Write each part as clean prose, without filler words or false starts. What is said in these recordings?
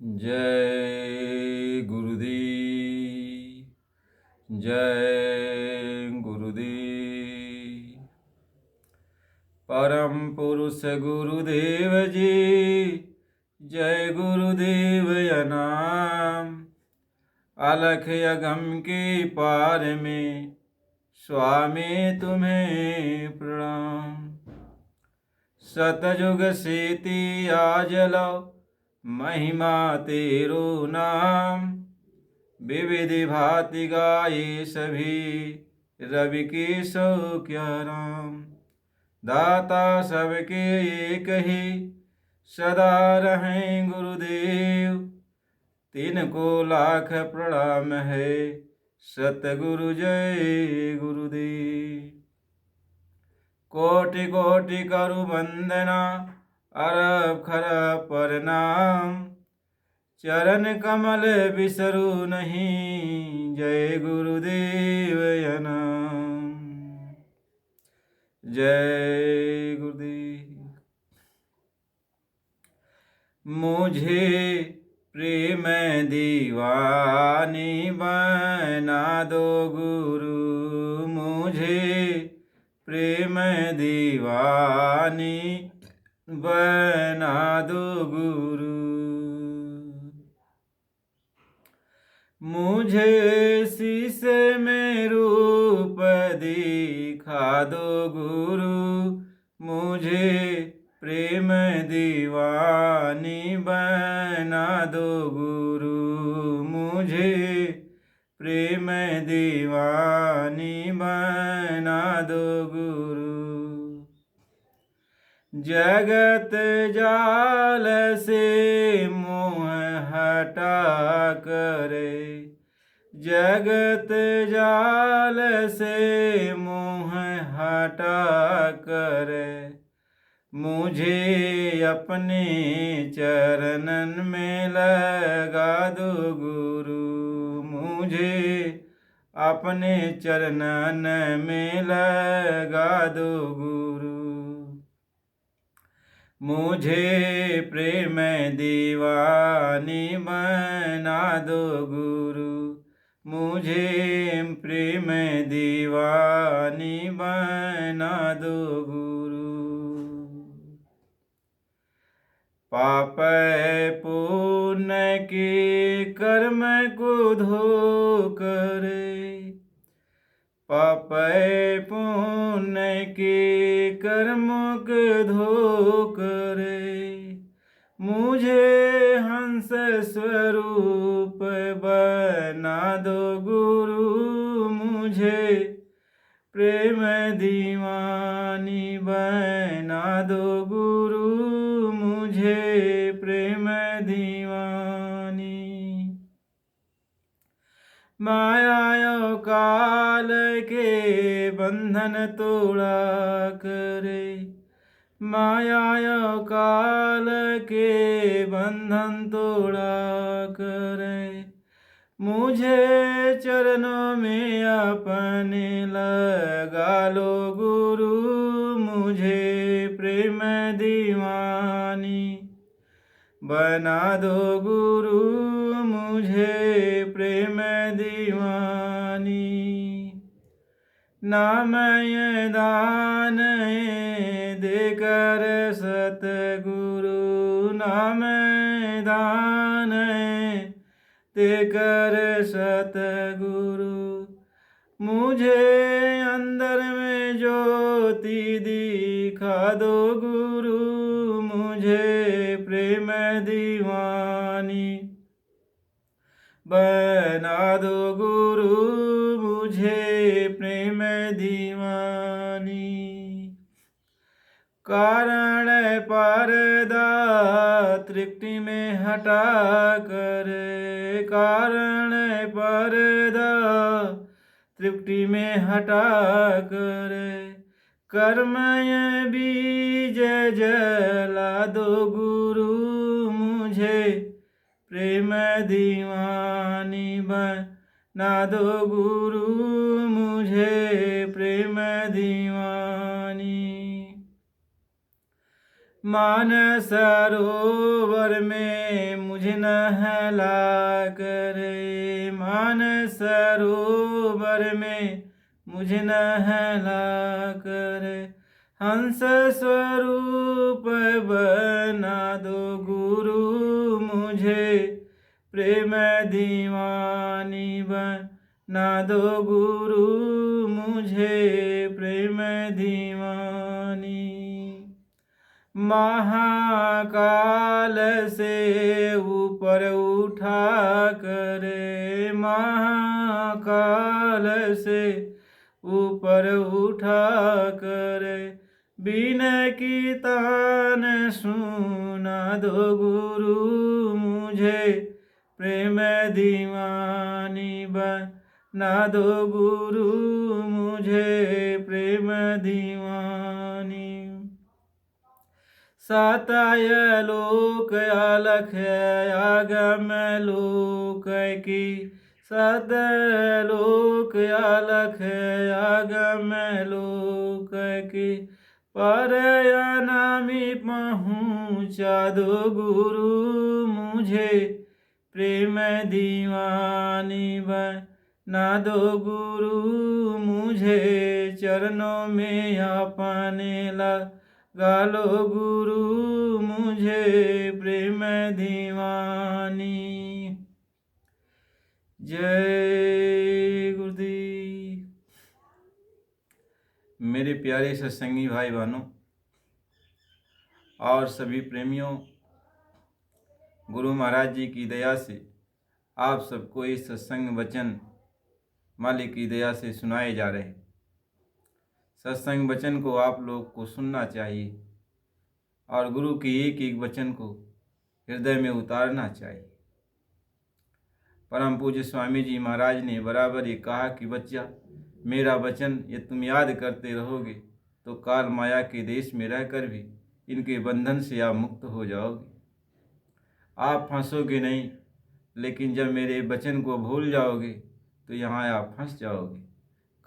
जय गुरुदेव। जय गुरुदेव। परम पुरुष गुरुदेव जी, जय गुरुदेव या नाम। अलख अगम के पार में स्वामी तुम्हें प्रणाम। सतयुग सेती आज लो महिमा तेरो नाम। विविधि भांति गाये सभी रवि के सो क्या राम। दाता सबके एक ही सदा रहें गुरुदेव। तिनको लाख प्रणाम है सतगुरु जय गुरुदेव। कोटि कोटि करु वंदना अरब खरब प्रणाम। चरण कमल बिसरु नहीं जय गुरुदेव या नाम। जय गुरुदेव। मुझे प्रेम दीवानी बना दो गुरु। मुझे प्रेम दीवानी बना दो गुरु। मुझे शीशे में रूप दिखा दो गुरु। मुझे प्रेम दीवानी बना दो गुरु। मुझे प्रेम दीवानी बना दो गुरु। जगत जाल से मोह हटा करे। जगत जाल से मोह हटा करे। मुझे अपने चरणन में लगा दो गुरु। मुझे अपने चरणन में लगा दो गुरु। मुझे प्रेम दीवानी बना दो गुरु। मुझे प्रेम दीवानी बना दो गुरु। पाप पुण्य के कर्म को धो करे। पाप पुण्य के कर्म को धो करे। मुझे हंस स्वरूप बना दो गुरु। मुझे प्रेम दीवानी बना दो गुरु। मुझे प्रेम दीवानी। माया काल के बंधन तोड़ा करे। माया काल के बंधन तोड़ा करे। मुझे चरणों में अपने लगा लो गुरु। मुझे प्रेम दीवानी बना दो गुरु। मुझे प्रेम दीवानी। नाम दान देकर सतगुरु। नाम दान देकर सतगुरु। मुझे अंदर में ज्योति दिखा दो गुरु। मुझे प्रेम दीवानी बना दो गुरु। मुझे प्रेम दीवानी। कारण पर्दा तृप्ति में हटा कर। कारण पर्दा तृप्ति में हटा कर। कर्मय बीज जला दो गुरु। मुझे प्रेम दीवानी बना दो गुरु। मुझे प्रेम दीवानी। मान सरोवर में मुझे मुझे नहला करे, मानस सरोवर में मुझे नहला करे। हंस स्वरूप बना दो गुरु मुझे, प्रेम दीवानी बना दो गुरु मुझे, प्रेम दीवानी। महाकाल से ऊपर उठा करे, महाकाल से ऊपर उठा करे, बिन की तान सुना दो गुरु मुझे, प्रेम दीवानी बना दो गुरु मुझे, प्रेम दीवानी। साताय लोक अलख आगम लोक की, सत लोक अलख आगम लोक की, पर अनामी पहुँचा दो गुरु मुझे, प्रेम दीवानी बना दो गुरु मुझे, चरणों में अपने लगा लो गुरु मुझे, प्रेम दीवानी। जय गुरुदेव। मेरे प्यारे सत्संगी भाई बहनों और सभी प्रेमियों, गुरु महाराज जी की दया से आप सबको इस सत्संग वचन मालिक की दया से सुनाए जा रहे। सत्संग वचन को आप लोग को सुनना चाहिए और गुरु के एक एक वचन को हृदय में उतारना चाहिए। परम पूज्य स्वामी जी महाराज ने बराबर ये कहा कि बच्चा, मेरा वचन ये तुम याद करते रहोगे तो काल माया के देश में रहकर भी इनके बंधन से आप मुक्त हो जाओगे। आप फंसोगे नहीं, लेकिन जब मेरे वचन को भूल जाओगे तो यहाँ आप फंस जाओगे।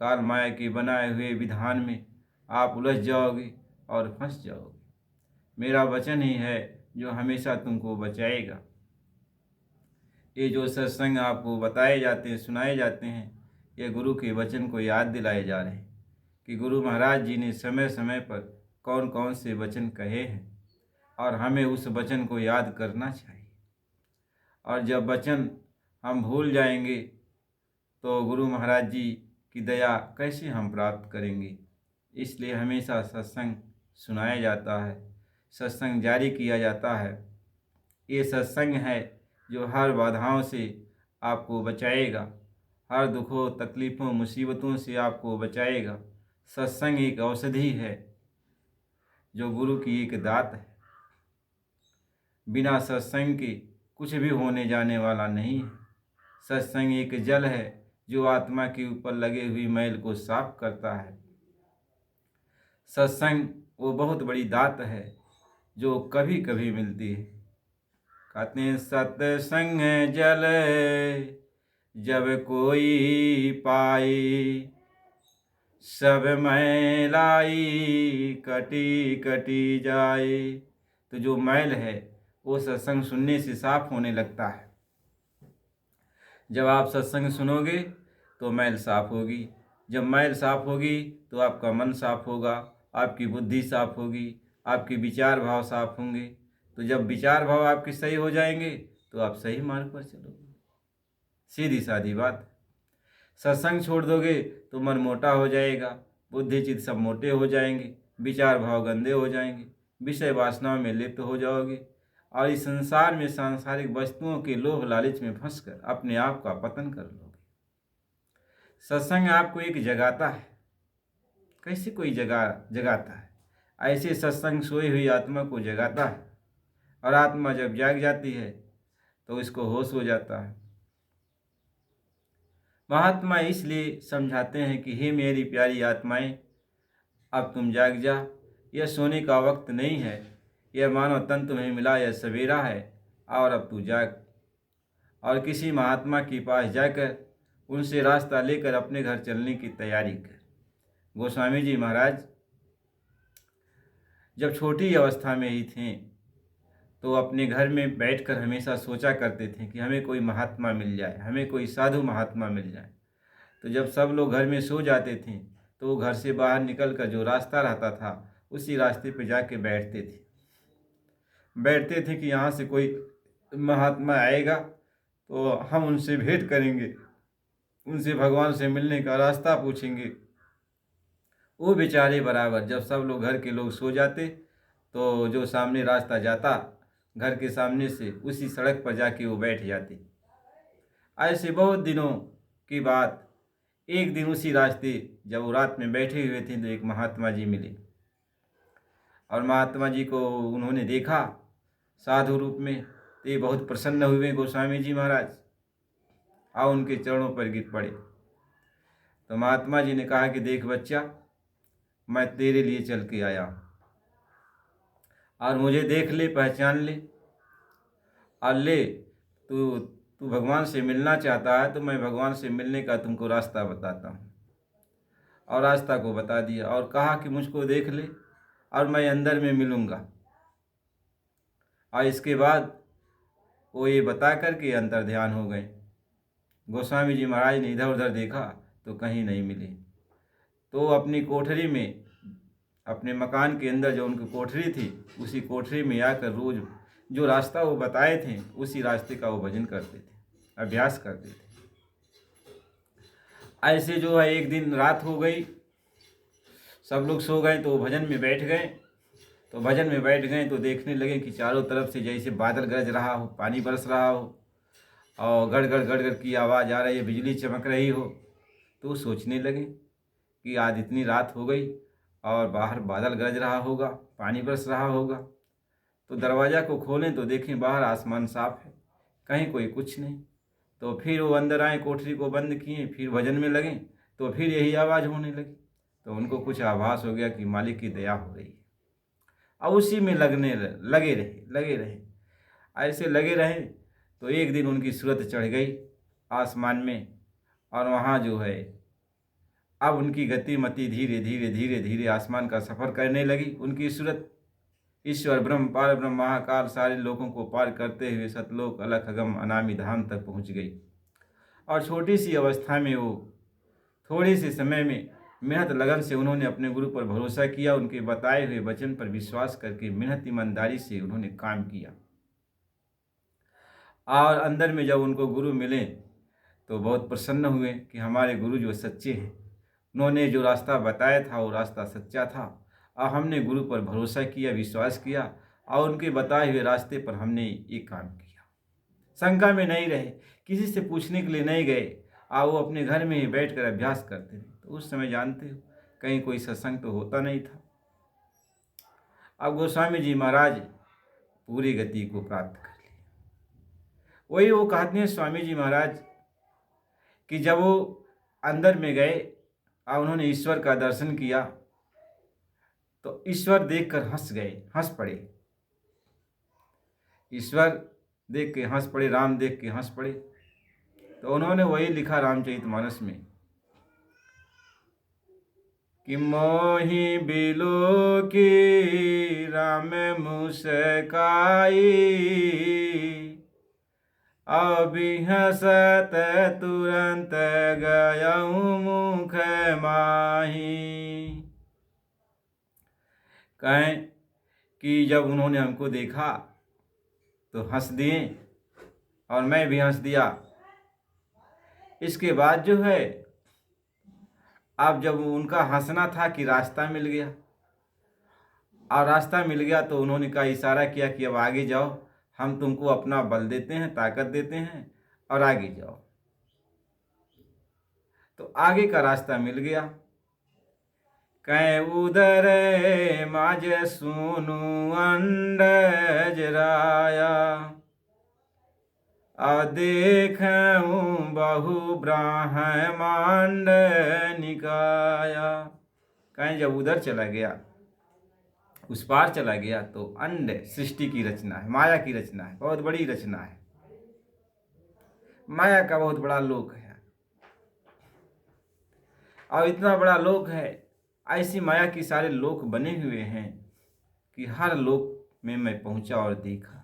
काल माया के बनाए हुए विधान में आप उलझ जाओगे और फंस जाओगे। मेरा वचन ही है जो हमेशा तुमको बचाएगा। ये जो सत्संग आपको बताए जाते हैं, सुनाए जाते हैं, ये गुरु के वचन को याद दिलाए जा रहे हैं कि गुरु महाराज जी ने समय समय पर कौन कौन से वचन कहे हैं और हमें उस वचन को याद करना चाहिए। और जब वचन हम भूल जाएंगे तो गुरु महाराज जी की दया कैसे हम प्राप्त करेंगे। इसलिए हमेशा सत्संग सुनाया जाता है, सत्संग जारी किया जाता है। ये सत्संग है जो हर बाधाओं से आपको बचाएगा, हर दुखों तकलीफ़ों मुसीबतों से आपको बचाएगा। सत्संग एक औषधि है जो गुरु की एक दात है। बिना सत्संग के कुछ भी होने जाने वाला नहीं है। सत्संग एक जल है जो आत्मा के ऊपर लगे हुई मैल को साफ करता है। सत्संग वो बहुत बड़ी दात है जो कभी कभी मिलती है। कहते हैं सत्संग जल जब कोई पाए, सब मैलाई कटी कटी जाए। तो जो मैल है वो सत्संग सुनने से साफ होने लगता है। जब आप सत्संग सुनोगे तो मैल साफ होगी। जब मैल साफ होगी तो आपका मन साफ होगा, आपकी बुद्धि साफ होगी, आपके विचार भाव साफ होंगे। तो जब विचार भाव आपके सही हो जाएंगे तो आप सही मार्ग पर चलोगे। सीधी सादी बात। सत्संग छोड़ दोगे तो मन मोटा हो जाएगा, बुद्धि चित्त सब मोटे हो जाएंगे, विचार भाव गंदे हो जाएंगे, विषय वासनाओं में लिप्त हो जाओगे और इस संसार में सांसारिक वस्तुओं के लोभ लालच में फंसकर अपने आप का पतन कर लोगे। सत्संग आपको एक जगाता है। कैसे कोई जगाता है? ऐसे सत्संग सोई हुई आत्मा को जगाता है और आत्मा जब जाग जाती है तो इसको होश हो जाता है। महात्मा इसलिए समझाते हैं कि हे मेरी प्यारी आत्माएं, अब तुम जाग जा। यह सोने का वक्त नहीं है, यह मानव तन तुम्हें मिला, यह सवेरा है और अब तू जाग। और किसी महात्मा के पास जाकर उनसे रास्ता लेकर अपने घर चलने की तैयारी कर। गोस्वामी जी महाराज जब छोटी अवस्था में ही थे तो अपने घर में बैठकर हमेशा सोचा करते थे कि हमें कोई महात्मा मिल जाए, हमें कोई साधु महात्मा मिल जाए। तो जब सब लोग घर में सो जाते थे तो वो घर से बाहर निकल कर जो रास्ता रहता था उसी रास्ते पे जाके बैठते थे कि यहाँ से कोई महात्मा आएगा तो हम उनसे भेंट करेंगे, उनसे भगवान से मिलने का रास्ता पूछेंगे। वो बेचारे बराबर जब सब लोग घर के लोग सो जाते तो जो सामने रास्ता जाता घर के सामने से उसी सड़क पर जाके वो बैठ जाते। ऐसे बहुत दिनों की बात, एक दिन उसी रास्ते जब वो रात में बैठे हुए थे तो एक महात्मा जी मिले और महात्मा जी को उन्होंने देखा साधु रूप में। तो ये बहुत प्रसन्न हुए गोस्वामी जी महाराज और उनके चरणों पर गिर पड़े। तो महात्मा जी ने कहा कि देख बच्चा, मैं तेरे लिए चल के आया और मुझे देख ले, पहचान ले और ले, तू तू भगवान से मिलना चाहता है तो मैं भगवान से मिलने का तुमको रास्ता बताता हूँ। और रास्ता को बता दिया और कहा कि मुझको देख ले और मैं अंदर में मिलूँगा। और इसके बाद वो ये बता कर के अंतर ध्यान हो गए। गोस्वामी जी महाराज ने इधर उधर देखा तो कहीं नहीं मिले। तो अपनी कोठरी में, अपने मकान के अंदर जो उनकी कोठरी थी उसी कोठरी में आकर रोज जो रास्ता वो बताए थे उसी रास्ते का वो भजन करते थे, अभ्यास करते थे। ऐसे जो है एक दिन रात हो गई, सब लोग सो गए तो भजन में बैठ गए। तो भजन में बैठ गए तो देखने लगे कि चारों तरफ से जैसे बादल गरज रहा हो, पानी बरस रहा हो और गड़गड़ गड़गड़ की आवाज़ आ रही है, बिजली चमक रही हो। तो सोचने लगे कि आज इतनी रात हो गई और बाहर बादल गरज रहा होगा, पानी बरस रहा होगा। तो दरवाज़ा को खोलें तो देखें बाहर आसमान साफ है, कहीं कोई कुछ नहीं। तो फिर वो अंदर आए, कोठरी को बंद किए, फिर भजन में लगे तो फिर यही आवाज़ होने लगी। तो उनको कुछ आभास हो गया कि मालिक की दया हो रही है। और उसी में लगे रहे। ऐसे लगे रहे तो एक दिन उनकी सूरत चढ़ गई आसमान में और वहाँ जो है अब उनकी गतिमति धीरे धीरे आसमान का सफ़र करने लगी। उनकी सूरत ईश्वर ब्रह्म पार ब्रह्म महाकाल सारे लोगों को पार करते हुए सतलोक अलख अगम अनामी धाम तक पहुँच गई। और छोटी सी अवस्था में वो थोड़े से समय में मेहनत लगन से उन्होंने अपने गुरु पर भरोसा किया, उनके बताए हुए वचन पर विश्वास करके मेहनत ईमानदारी से उन्होंने काम किया। और अंदर में जब उनको गुरु मिले तो बहुत प्रसन्न हुए कि हमारे गुरु जो सच्चे हैं, उन्होंने जो रास्ता बताया था वो रास्ता सच्चा था और हमने गुरु पर भरोसा किया, विश्वास किया और उनके बताए हुए रास्ते पर हमने ये काम किया। शंका में नहीं रहे, किसी से पूछने के लिए नहीं गए और वो अपने घर में ही बैठकर अभ्यास करते थे। तो उस समय जानते हो कहीं कोई सत्संग तो होता नहीं था। अब गोस्वामी जी महाराज पूरी गति को प्राप्त कर लिए। वही वो कहते हैं स्वामी जी महाराज कि जब वो अंदर में गए और उन्होंने ईश्वर का दर्शन किया तो ईश्वर देखकर हंस पड़े। ईश्वर देख के हंस पड़े, राम देख के हंस पड़े। तो उन्होंने वही लिखा रामचरितमानस में कि मोहि बिलो की राम मुस्काई अभी हंसत तुरंत गयऊँ मुख माही। कहें कि जब उन्होंने हमको देखा तो हंस दिए और मैं भी हंस दिया। इसके बाद जो है अब जब उनका हंसना था कि रास्ता मिल गया और रास्ता मिल गया तो उन्होंने कहा, इशारा किया कि अब आगे जाओ, हम तुमको अपना बल देते हैं, ताकत देते हैं और आगे जाओ। तो आगे का रास्ता मिल गया। कहीं उधर माज सुनु अंडज राया देखूं बहु ब्रह्मांड निकाया। कहीं जब उधर चला गया, उस पार चला गया तो अंड सृष्टि की रचना है, माया की रचना है, बहुत बड़ी रचना है। माया का बहुत बड़ा लोक है और इतना बड़ा लोक है, ऐसी माया की सारे लोक बने हुए हैं कि हर लोक में मैं पहुंचा और देखा।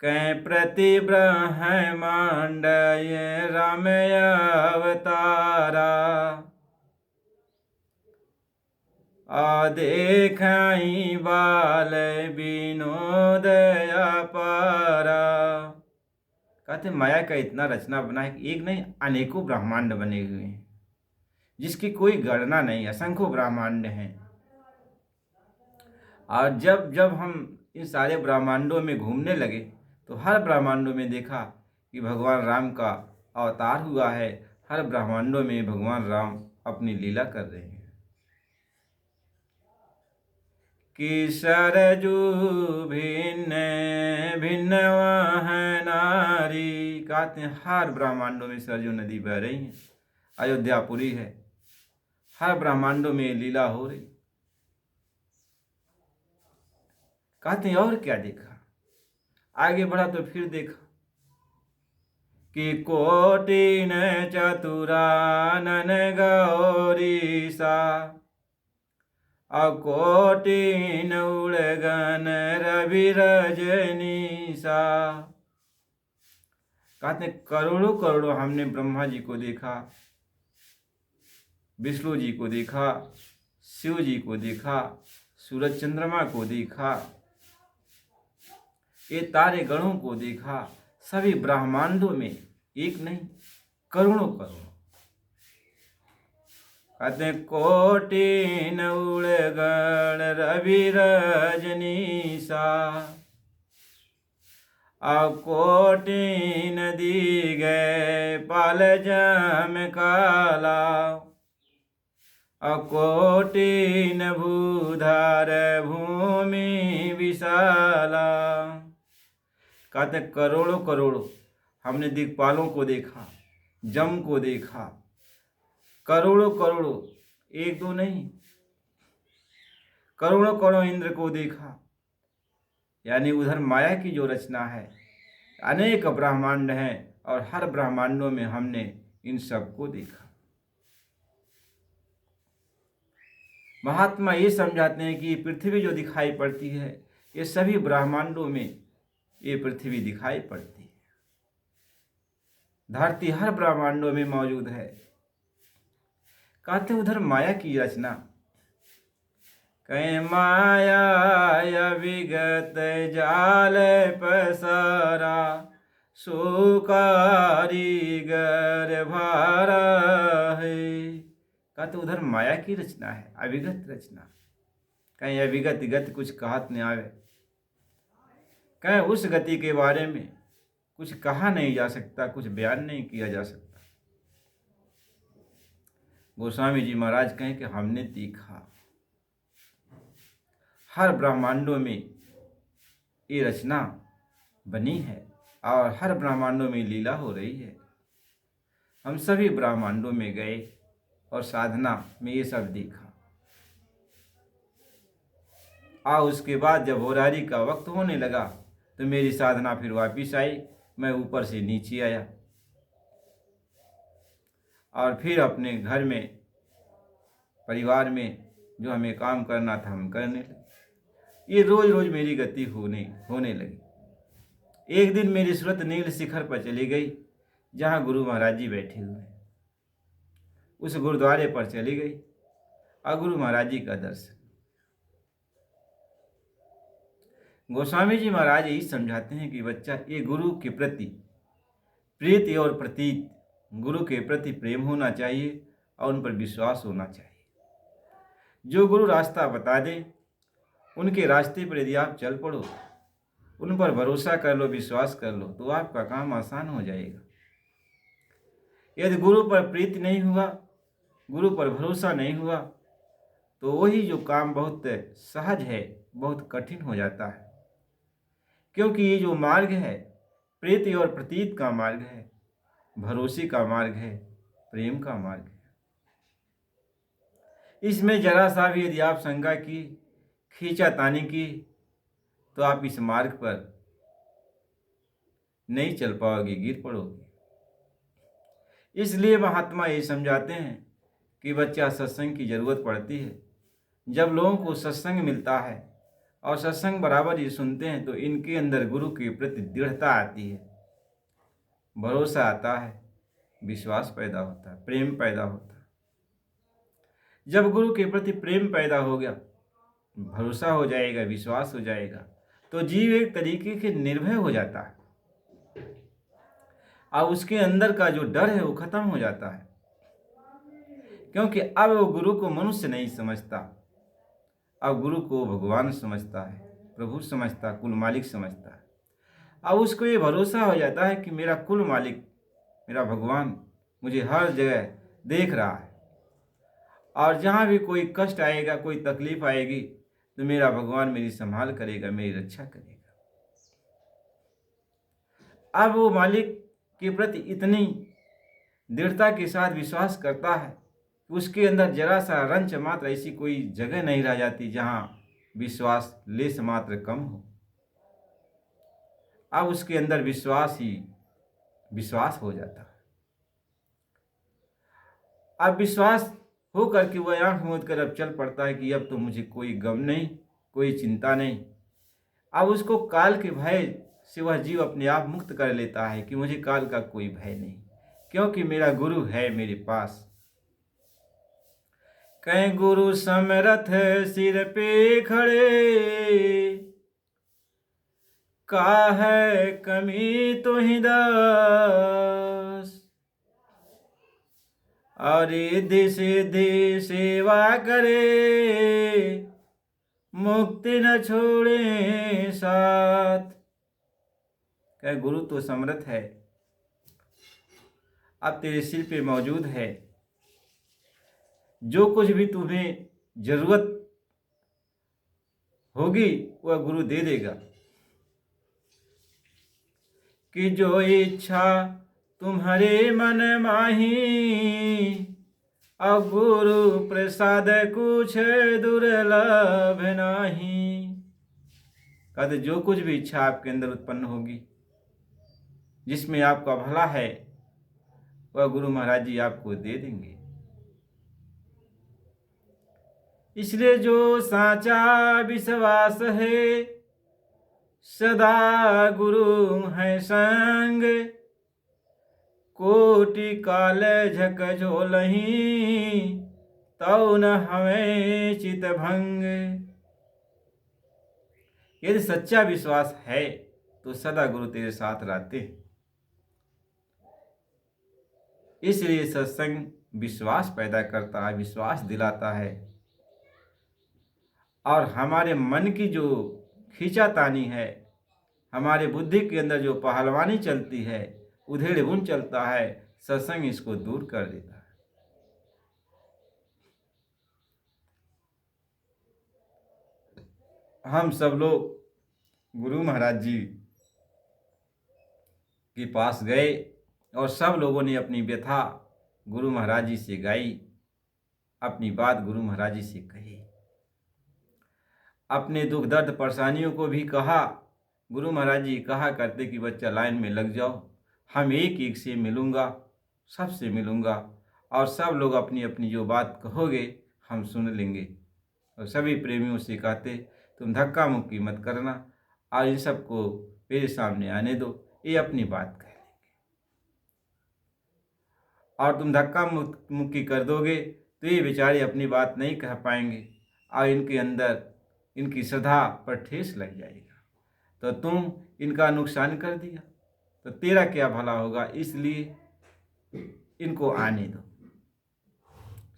कै प्रति ब्रह्मांड ये राम अवतारा। देखई बाल विनोद अपारा। कहते माया का इतना रचना बना है कि एक नहीं अनेकों ब्रह्मांड बने हुए हैं जिसकी कोई गणना नहीं, असंख्यों ब्रह्मांड हैं। और जब जब हम इन सारे ब्रह्मांडों में घूमने लगे तो हर ब्रह्मांडों में देखा कि भगवान राम का अवतार हुआ है। हर ब्रह्मांडों में भगवान राम अपनी लीला कर रहे हैं। कि सरजू भिन्न भिन्न वह नारी। कहते हैं हर ब्रह्मांडों में सरजू नदी बह रही है, अयोध्यापुरी है। हर ब्रह्मांडों में लीला हो रही। कहते हैं और क्या देखा, आगे बढ़ा तो फिर देखा कि कोटि न चतुरानन गौरीसा। कोटि न उड़गन रवि रजनीसा। कहते हैं करोड़ों करोड़ों हमने ब्रह्मा जी को देखा, विष्णु जी को देखा, शिव जी को देखा, सूरज चंद्रमा को देखा, ये तारे गणों को देखा। सभी ब्रह्मांडों में एक नहीं करोड़ों करोड़ों। कहते हैं कोटि न उड़गण रवि रजनीसा। कोटि न दिगे पाल जम काला। कोटि न भूधार भूमि विशाला। कहते करोड़ों करोड़ों हमने दिक्पालों को देखा, जम को देखा। करोड़ों करोड़ों, एक दो नहीं, करोड़ों करोड़ों इंद्र को देखा। यानी उधर माया की जो रचना है, अनेक ब्रह्मांड हैं और हर ब्रह्मांडों में हमने इन सबको देखा। महात्मा ये समझाते हैं कि पृथ्वी जो दिखाई पड़ती है ये सभी ब्रह्मांडों में ये पृथ्वी दिखाई पड़ती है। धरती हर ब्रह्मांडों में मौजूद है। कहते उधर माया की रचना, कहीं माया विगत जाल पसारा। सुकारी गर भारा है। कहते उधर माया की रचना है, अविगत रचना। कहीं अविगत गति कुछ कहत नहीं आवे। कहीं उस गति के बारे में कुछ कहा नहीं जा सकता, कुछ बयान नहीं किया जा सकता। गोस्वामी जी महाराज कहें कि हमने देखा हर ब्रह्मांडों में ये रचना बनी है और हर ब्रह्मांडों में लीला हो रही है। हम सभी ब्रह्मांडों में गए और साधना में ये सब देखा। उसके बाद जब होरारी का वक्त होने लगा तो मेरी साधना फिर वापिस आई। मैं ऊपर से नीचे आया और फिर अपने घर में, परिवार में जो हमें काम करना था हम करने लगे। ये रोज रोज मेरी गति होने लगी। एक दिन मेरी सूरत नील शिखर पर चली गई जहाँ गुरु महाराज जी बैठे हुए हैं। उस गुरुद्वारे पर चली गई और गुरु महाराज जी का दर्शन। गोस्वामी जी महाराज यही समझाते हैं कि बच्चा, ये गुरु के प्रति प्रीति और प्रतीत, गुरु के प्रति प्रेम होना चाहिए और उन पर विश्वास होना चाहिए। जो गुरु रास्ता बता दे उनके रास्ते पर यदि आप चल पड़ो, उन पर भरोसा कर लो, विश्वास कर लो, तो आपका काम आसान हो जाएगा। यदि गुरु पर प्रीति नहीं हुआ, गुरु पर भरोसा नहीं हुआ, तो वही जो काम बहुत सहज है बहुत कठिन हो जाता है। क्योंकि ये जो मार्ग है प्रीति और प्रतीत का मार्ग है, भरोसे का मार्ग है, प्रेम का मार्ग है। इसमें जरा सा भी यदि आप शंका की, खींचातानी की, तो आप इस मार्ग पर नहीं चल पाओगे, गिर पड़ोगे। इसलिए महात्मा ये समझाते हैं कि बच्चा, सत्संग की जरूरत पड़ती है। जब लोगों को सत्संग मिलता है और सत्संग बराबर ये सुनते हैं तो इनके अंदर गुरु के प्रति दृढ़ता आती है, भरोसा आता है, विश्वास पैदा होता है, प्रेम पैदा होता है। जब गुरु के प्रति प्रेम पैदा हो गया, भरोसा हो जाएगा, विश्वास हो जाएगा, तो जीव एक तरीके के निर्भय हो जाता है और उसके अंदर का जो डर है वो खत्म हो जाता है, क्योंकि अब वो गुरु को मनुष्य नहीं समझता, अब गुरु को भगवान समझता है, प्रभु समझता, कुल मालिक समझता है। अब उसको ये भरोसा हो जाता है कि मेरा कुल मालिक, मेरा भगवान मुझे हर जगह देख रहा है और जहाँ भी कोई कष्ट आएगा, कोई तकलीफ आएगी तो मेरा भगवान मेरी संभाल करेगा, मेरी रक्षा करेगा। अब वो मालिक के प्रति इतनी दृढ़ता के साथ विश्वास करता है कि उसके अंदर जरा सा रंच मात्र ऐसी कोई जगह नहीं रह जाती जहाँ विश्वास लेस मात्र कम हो। अब उसके अंदर विश्वास ही विश्वास हो जाता है। अब विश्वास हो करके वह आंख मूंद कर अब चल पड़ता है कि अब तो मुझे कोई गम नहीं, कोई चिंता नहीं। अब उसको काल के भय से वह जीव अपने आप मुक्त कर लेता है कि मुझे काल का कोई भय नहीं, क्योंकि मेरा गुरु है मेरे पास। कहीं गुरु समरथ सिर पे खड़े, का है कमी तो ही दास, अरे सिद्धि सेवा करे, मुक्ति न छोड़े साथ। कह गुरु तो समर्थ है, अब तेरे सिर पे मौजूद है, जो कुछ भी तुम्हें जरूरत होगी वह गुरु दे देगा। कि जो इच्छा तुम्हारे मन माही, अब गुरु प्रसाद कुछ दुर्लभ नाही। कहते जो कुछ भी इच्छा आपके अंदर उत्पन्न होगी, जिसमें आपका भला है, वह गुरु महाराज जी आपको दे देंगे। इसलिए जो साचा विश्वास है, सदा गुरु है संग, कोटि काल झक झोलही, तौ न हमें चित भंग। यदि सच्चा विश्वास है तो सदा गुरु तेरे साथ रहते हैं। इसलिए सत्संग विश्वास पैदा करता है, विश्वास दिलाता है, और हमारे मन की जो खींचातानी है, हमारे बुद्धि के अंदर जो पहलवानी चलती है, उधेड़ बुन चलता है, सत्संग इसको दूर कर देता है। हम सब लोग गुरु महाराज जी के पास गए और सब लोगों ने अपनी व्यथा गुरु महाराज जी से गाई, अपनी बात गुरु महाराज जी से कही, अपने दुख दर्द परेशानियों को भी कहा। गुरु महाराज जी कहा करते कि बच्चा लाइन में लग जाओ, हम एक एक से मिलूँगा, सबसे मिलूँगा, और सब लोग अपनी अपनी जो बात कहोगे हम सुन लेंगे। और सभी प्रेमियों से कहते तुम धक्का मुक्की मत करना और इन सबको मेरे सामने आने दो, ये अपनी बात कह लेंगे। और तुम धक्का मुक्की कर दोगे तो ये बेचारे अपनी बात नहीं कह पाएंगे और इनके अंदर इनकी श्रद्धा पर ठेस लग जाएगा, तो तुम इनका नुकसान कर दिया तो तेरा क्या भला होगा, इसलिए इनको आने दो।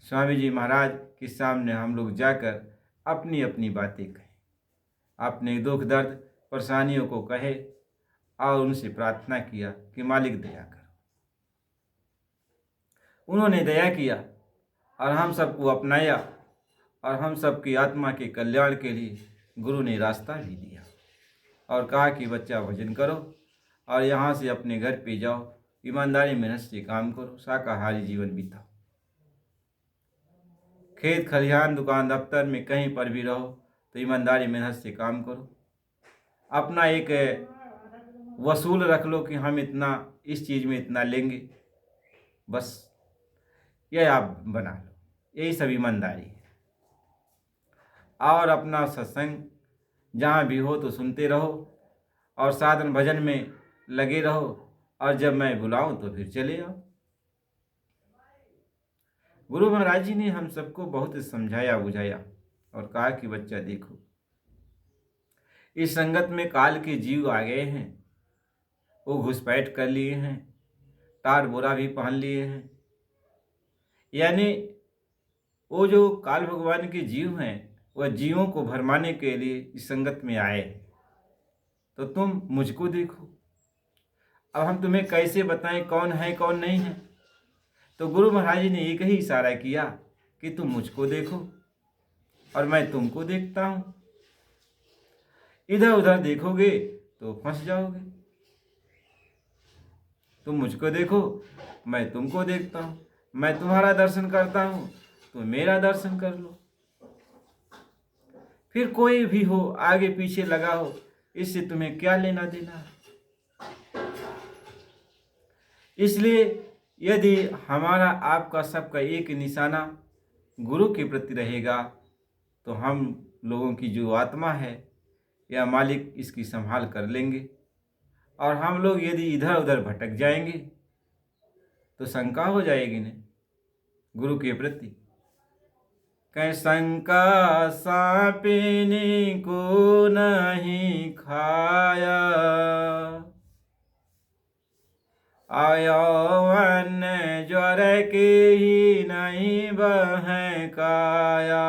स्वामी जी महाराज के सामने हम लोग जाकर अपनी अपनी बातें कहें, अपने दुख दर्द परेशानियों को कहे और उनसे प्रार्थना किया कि मालिक दया करो। उन्होंने दया किया और हम सबको अपनाया और हम सबकी आत्मा के कल्याण के लिए गुरु ने रास्ता भी दिया और कहा कि बच्चा भजन करो और यहाँ से अपने घर पे जाओ, ईमानदारी मेहनत से काम करो, शाकाहारी जीवन बिताओ, खेत खलिहान दुकान दफ्तर में कहीं पर भी रहो तो ईमानदारी मेहनत से काम करो। अपना एक वसूल रख लो कि हम इतना इस चीज़ में इतना लेंगे, बस यह आप बना लो, यही सब ईमानदारी है। और अपना सत्संग जहाँ भी हो तो सुनते रहो और साधन भजन में लगे रहो, और जब मैं बुलाऊं तो फिर चले आओ। गुरु महाराज जी ने हम सबको बहुत समझाया बुझाया और कहा कि बच्चा देखो, इस संगत में काल के जीव आ गए हैं, वो घुसपैठ कर लिए हैं, टार बोरा भी पहन लिए हैं। यानी वो जो काल भगवान के जीव हैं, वह जीवों को भरमाने के लिए इस संगत में आए। तो तुम मुझको देखो, अब हम तुम्हें कैसे बताएं कौन है कौन नहीं है। तो गुरु महाराज जी ने एक ही इशारा किया कि तुम मुझको देखो और मैं तुमको देखता हूं। इधर उधर देखोगे तो फंस जाओगे। तुम मुझको देखो, मैं तुमको देखता हूं, मैं तुम्हारा दर्शन करता हूं, तो मेरा दर्शन कर लो। फिर कोई भी हो, आगे पीछे लगा हो, इससे तुम्हें क्या लेना देना है। इसलिए यदि हमारा आपका सबका एक निशाना गुरु के प्रति रहेगा, तो हम लोगों की जो आत्मा है या मालिक इसकी संभाल कर लेंगे। और हम लोग यदि इधर उधर भटक जाएंगे तो शंका हो जाएगी न गुरु के प्रति। कह शंका सांपिनी को नहीं खाया, आयौवन ज्वर के ही नहीं बहकाया।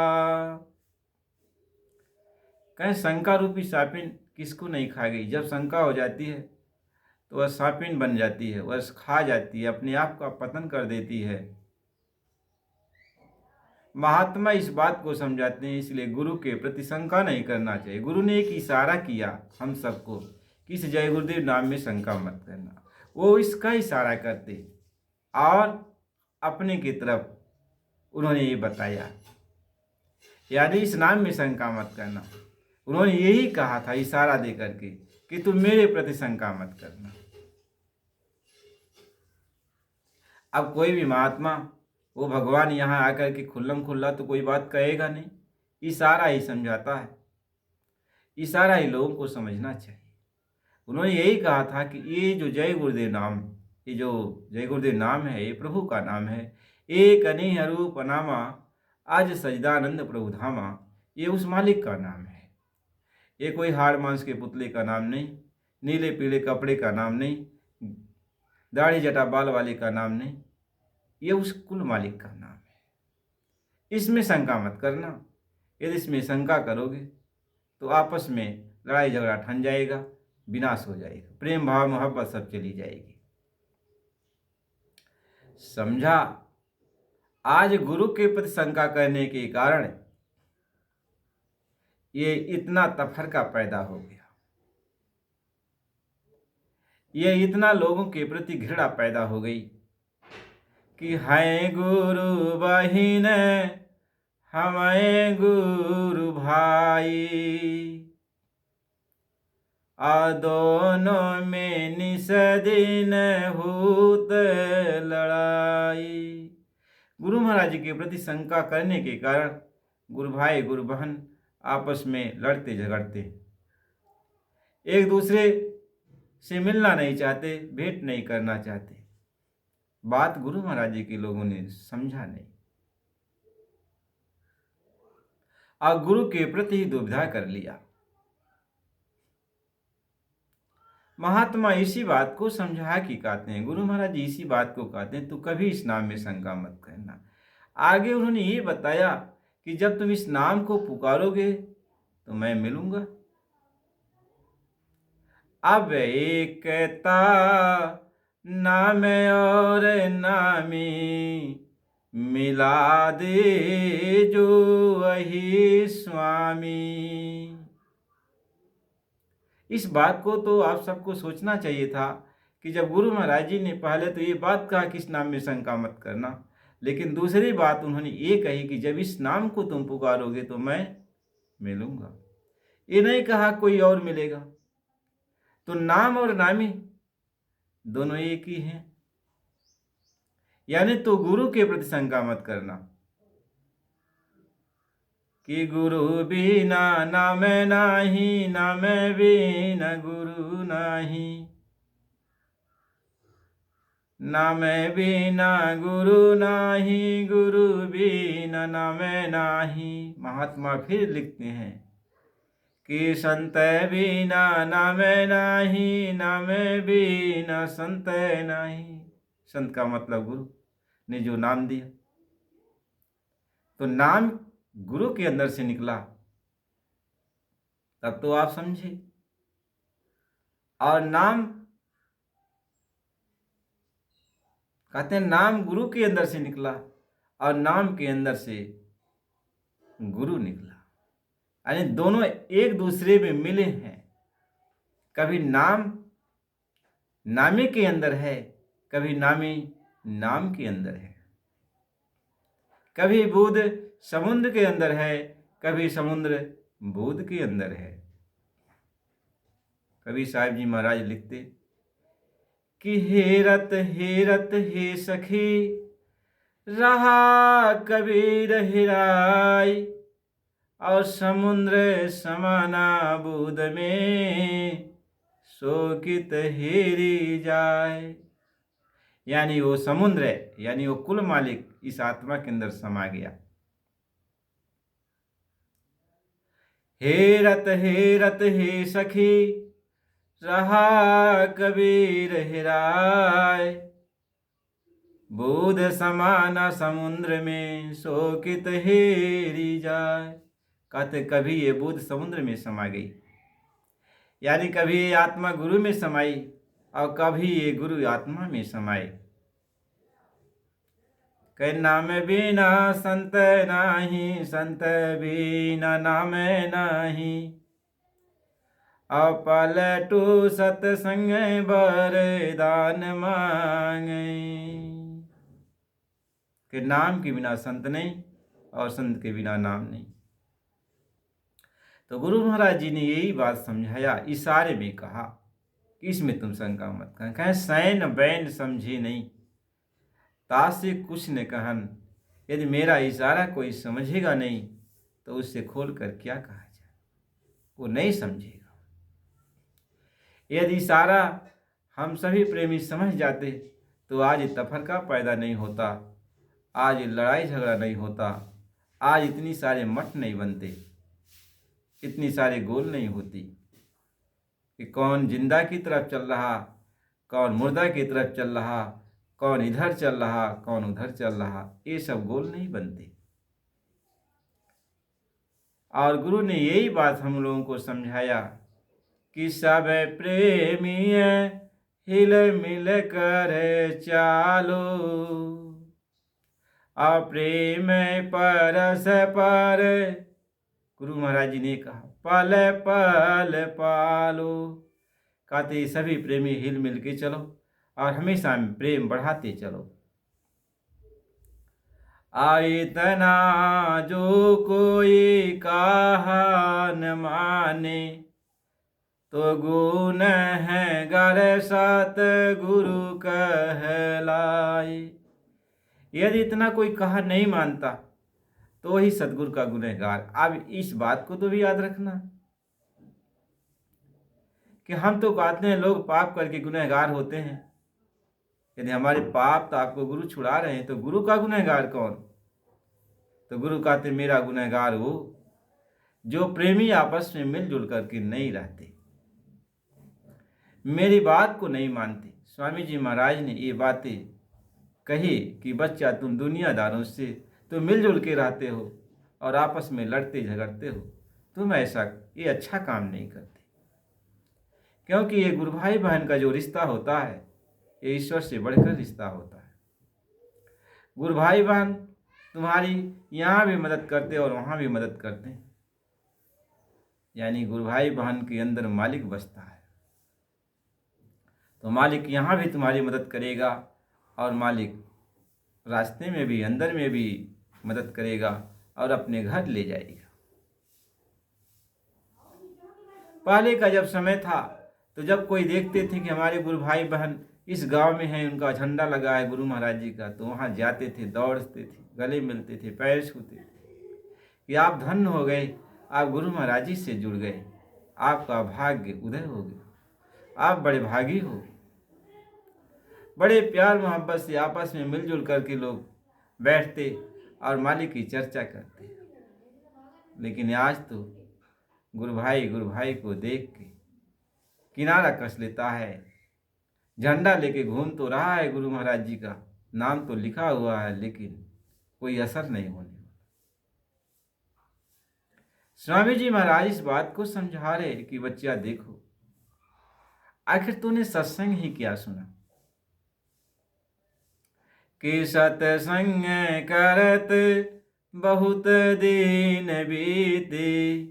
कह शंका रूपी सापिन किसको नहीं खा गई। जब शंका हो जाती है तो वह सापिन बन जाती है, वह खा जाती है, अपने आप का पतन कर देती है। महात्मा इस बात को समझाते हैं, इसलिए गुरु के प्रति शंका नहीं करना चाहिए। गुरु ने एक इशारा किया हम सबको कि इस जय गुरुदेव नाम में शंका मत करना। वो इसका इशारा करते और अपने की तरफ उन्होंने ये बताया, यानी इस नाम में शंका मत करना। उन्होंने यही कहा था इशारा दे करके कि तुम मेरे प्रति शंका मत करना। अब कोई भी महात्मा, वो भगवान यहाँ आकर के खुल्लम खुल्ला तो कोई बात कहेगा नहीं, इशारा ही समझाता है, इशारा ही लोगों को समझना चाहिए। उन्होंने यही कहा था कि ये जो जय गुरुदेव नाम, ये जो जय गुरुदेव नाम है, ये प्रभु का नाम है। एक अनेह रूप नामा, आज सजदानंद प्रभु धामा। ये उस मालिक का नाम है। ये कोई हाड़ मांस के पुतले का नाम नहीं, नीले पीले कपड़े का नाम नहीं, दाढ़ी जटा बाल वाले का नाम नहीं। ये उस कुल मालिक का नाम है। इसमें शंका मत करना। यदि इसमें शंका करोगे तो आपस में लड़ाई झगड़ा ठन जाएगा, विनाश हो जाएगा, प्रेम भाव मोहब्बत सब चली जाएगी। समझा। आज गुरु के प्रति शंका करने के कारण ये इतना तफरका पैदा हो गया, ये इतना लोगों के प्रति घृणा पैदा हो गई कि है गुरु बहिन हमें गुरु भाई, आ दोनों में निस दिन होत लड़ाई। गुरु महाराज जी के प्रति शंका करने के कारण गुरु भाई गुरु बहन आपस में लड़ते झगड़ते, एक दूसरे से मिलना नहीं चाहते, भेंट नहीं करना चाहते। बात गुरु महाराज जी के लोगों ने समझा नहीं और गुरु के प्रति ही दुविधा कर लिया। महात्मा इसी बात को समझा कि कहते हैं, गुरु महाराज जी इसी बात को कहते हैं, तू कभी इस नाम में शंका मत करना। आगे उन्होंने ये बताया कि जब तुम इस नाम को पुकारोगे तो मैं मिलूंगा। अब एकता नाम और नामी मिला दे जो वही स्वामी। इस बात को तो आप सबको सोचना चाहिए था कि जब गुरु महाराज जी ने पहले तो ये बात कहा कि इस नाम में शंका मत करना, लेकिन दूसरी बात उन्होंने ये कही कि जब इस नाम को तुम पुकारोगे तो मैं मिलूंगा। ये नहीं कहा कोई और मिलेगा। तो नाम और नामी दोनों एक ही हैं। यानी तो गुरु के प्रति शंका मत करना। कि गुरु बिना नाम नाही, नाम बिना गुरु नाही, नाम बिना गुरु नाही, गुरु बिना नाम नाही। महात्मा फिर लिखते हैं कि संत बिना नाम नाही, नाम बिना संत नाही। संत का मतलब गुरु ने जो नाम दिया, तो नाम गुरु के अंदर से निकला, तब तो आप समझे। और नाम कहते हैं नाम गुरु के अंदर से निकला और नाम के अंदर से गुरु निकला, यानी दोनों एक दूसरे में मिले हैं। कभी नाम नामे के अंदर है, कभी नामी नाम के अंदर है। कभी बुध समुद्र के अंदर है, कभी समुद्र बुध के अंदर है। कभी साहिब जी महाराज लिखते कि हेरत हेरत हे सखी, रहा कबीर हेराई, और समुद्र समाना बुध में, शोकित हेरी जाए। यानी वो समुद्र है, यानी वो कुल मालिक इस आत्मा के अंदर समा गया। हेरत हेरत हे सखी, रहा कबीर हेराय, बुध समाना समुद्र में, शोकित हेरी जाए। कहते कभी ये बुध समुद्र में समा गई, यानी कभी ये आत्मा गुरु में समाई और कभी ये गुरु आत्मा में समाए। कह नाम बिना संत नाही, संत बिना नाम नाही, अपलटू सतसंग बरदान मांगे। कि नाम के बिना संत नहीं और संत के बिना नाम नहीं। तो गुरु महाराज जी ने यही बात समझाया, इशारे में कहा कि इसमें तुम शंका मत कर। कहें सैन बैन समझे नहीं, तासे कुछ न कहन। यदि मेरा इशारा कोई समझेगा नहीं तो उससे खोल कर क्या कहा जाए, वो नहीं समझेगा। यदि इशारा हम सभी प्रेमी समझ जाते तो आज तफरका पैदा नहीं होता, आज लड़ाई झगड़ा नहीं होता, आज इतनी सारे मठ नहीं बनते, इतनी सारे गोल नहीं होती कि कौन जिंदा की तरफ चल रहा, कौन मुर्दा की तरफ चल रहा, कौन इधर चल रहा, कौन उधर चल रहा। ये सब गोल नहीं बनते। और गुरु ने यही बात हम लोगों को समझाया कि सब प्रेमी हिल मिल कर चालो, अप्रेम परस पर, गुरु महाराज जी ने कहा पल पल पालो। कहते सभी प्रेमी हिल मिल के चलो और हमेशा प्रेम बढ़ाते चलो। आयतना जो कोई कहा न माने, तो गुण है गर सत गुरु कहलाए। यदि इतना कोई कहा नहीं मानता तो वही सतगुरु का गुनहगार। अब इस बात को तो भी याद रखना कि हम तो कहते हैं लोग पाप करके गुनहगार होते हैं। यदि हमारे पाप तो आपको गुरु छुड़ा रहे हैं तो गुरु का गुनहगार कौन? तो गुरु कहते मेरा गुनहगार वो जो प्रेमी आपस में मिलजुल करके नहीं रहते, मेरी बात को नहीं मानते। स्वामी जी महाराज ने ये बातें कही कि बच्चा तुम दुनियादारों से तो मिलजुल के रहते हो और आपस में लड़ते झगड़ते हो, तुम ऐसा ये अच्छा काम नहीं करते। क्योंकि ये गुरु भाई बहन का जो रिश्ता होता है ये ईश्वर से बढ़कर रिश्ता होता है। गुरु भाई बहन तुम्हारी यहाँ भी मदद करते और वहाँ भी मदद करते हैं, यानी गुरु भाई बहन के अंदर मालिक बसता है। तो मालिक यहाँ भी तुम्हारी मदद करेगा और मालिक रास्ते में भी अंदर में भी मदद करेगा और अपने घर ले जाएगा। पहले का जब समय था तो जब कोई देखते थे कि हमारे गुरु भाई बहन इस गांव में हैं, उनका झंडा लगा है गुरु महाराज जी का, तो वहाँ जाते थे, दौड़ते थे, गले मिलते थे, पैर छूते थे कि आप धन्य हो गए, आप गुरु महाराज जी से जुड़ गए, आपका भाग्य उदय हो गया, आप बड़े भागी हो। बड़े प्यार मोहब्बत से आपस में मिलजुल करके लोग बैठते और मालिक की चर्चा करते। लेकिन आज तो गुरु भाई को देख के किनारा कस लेता है। झंडा लेके घूम तो रहा है गुरु महाराज जी का, नाम तो लिखा हुआ है, लेकिन कोई असर नहीं होने वाला। स्वामी जी महाराज इस बात को समझा रहे कि बच्चा देखो, आखिर तूने सत्संग ही क्या सुना कि सत्संग करत बहुत दिन बीते,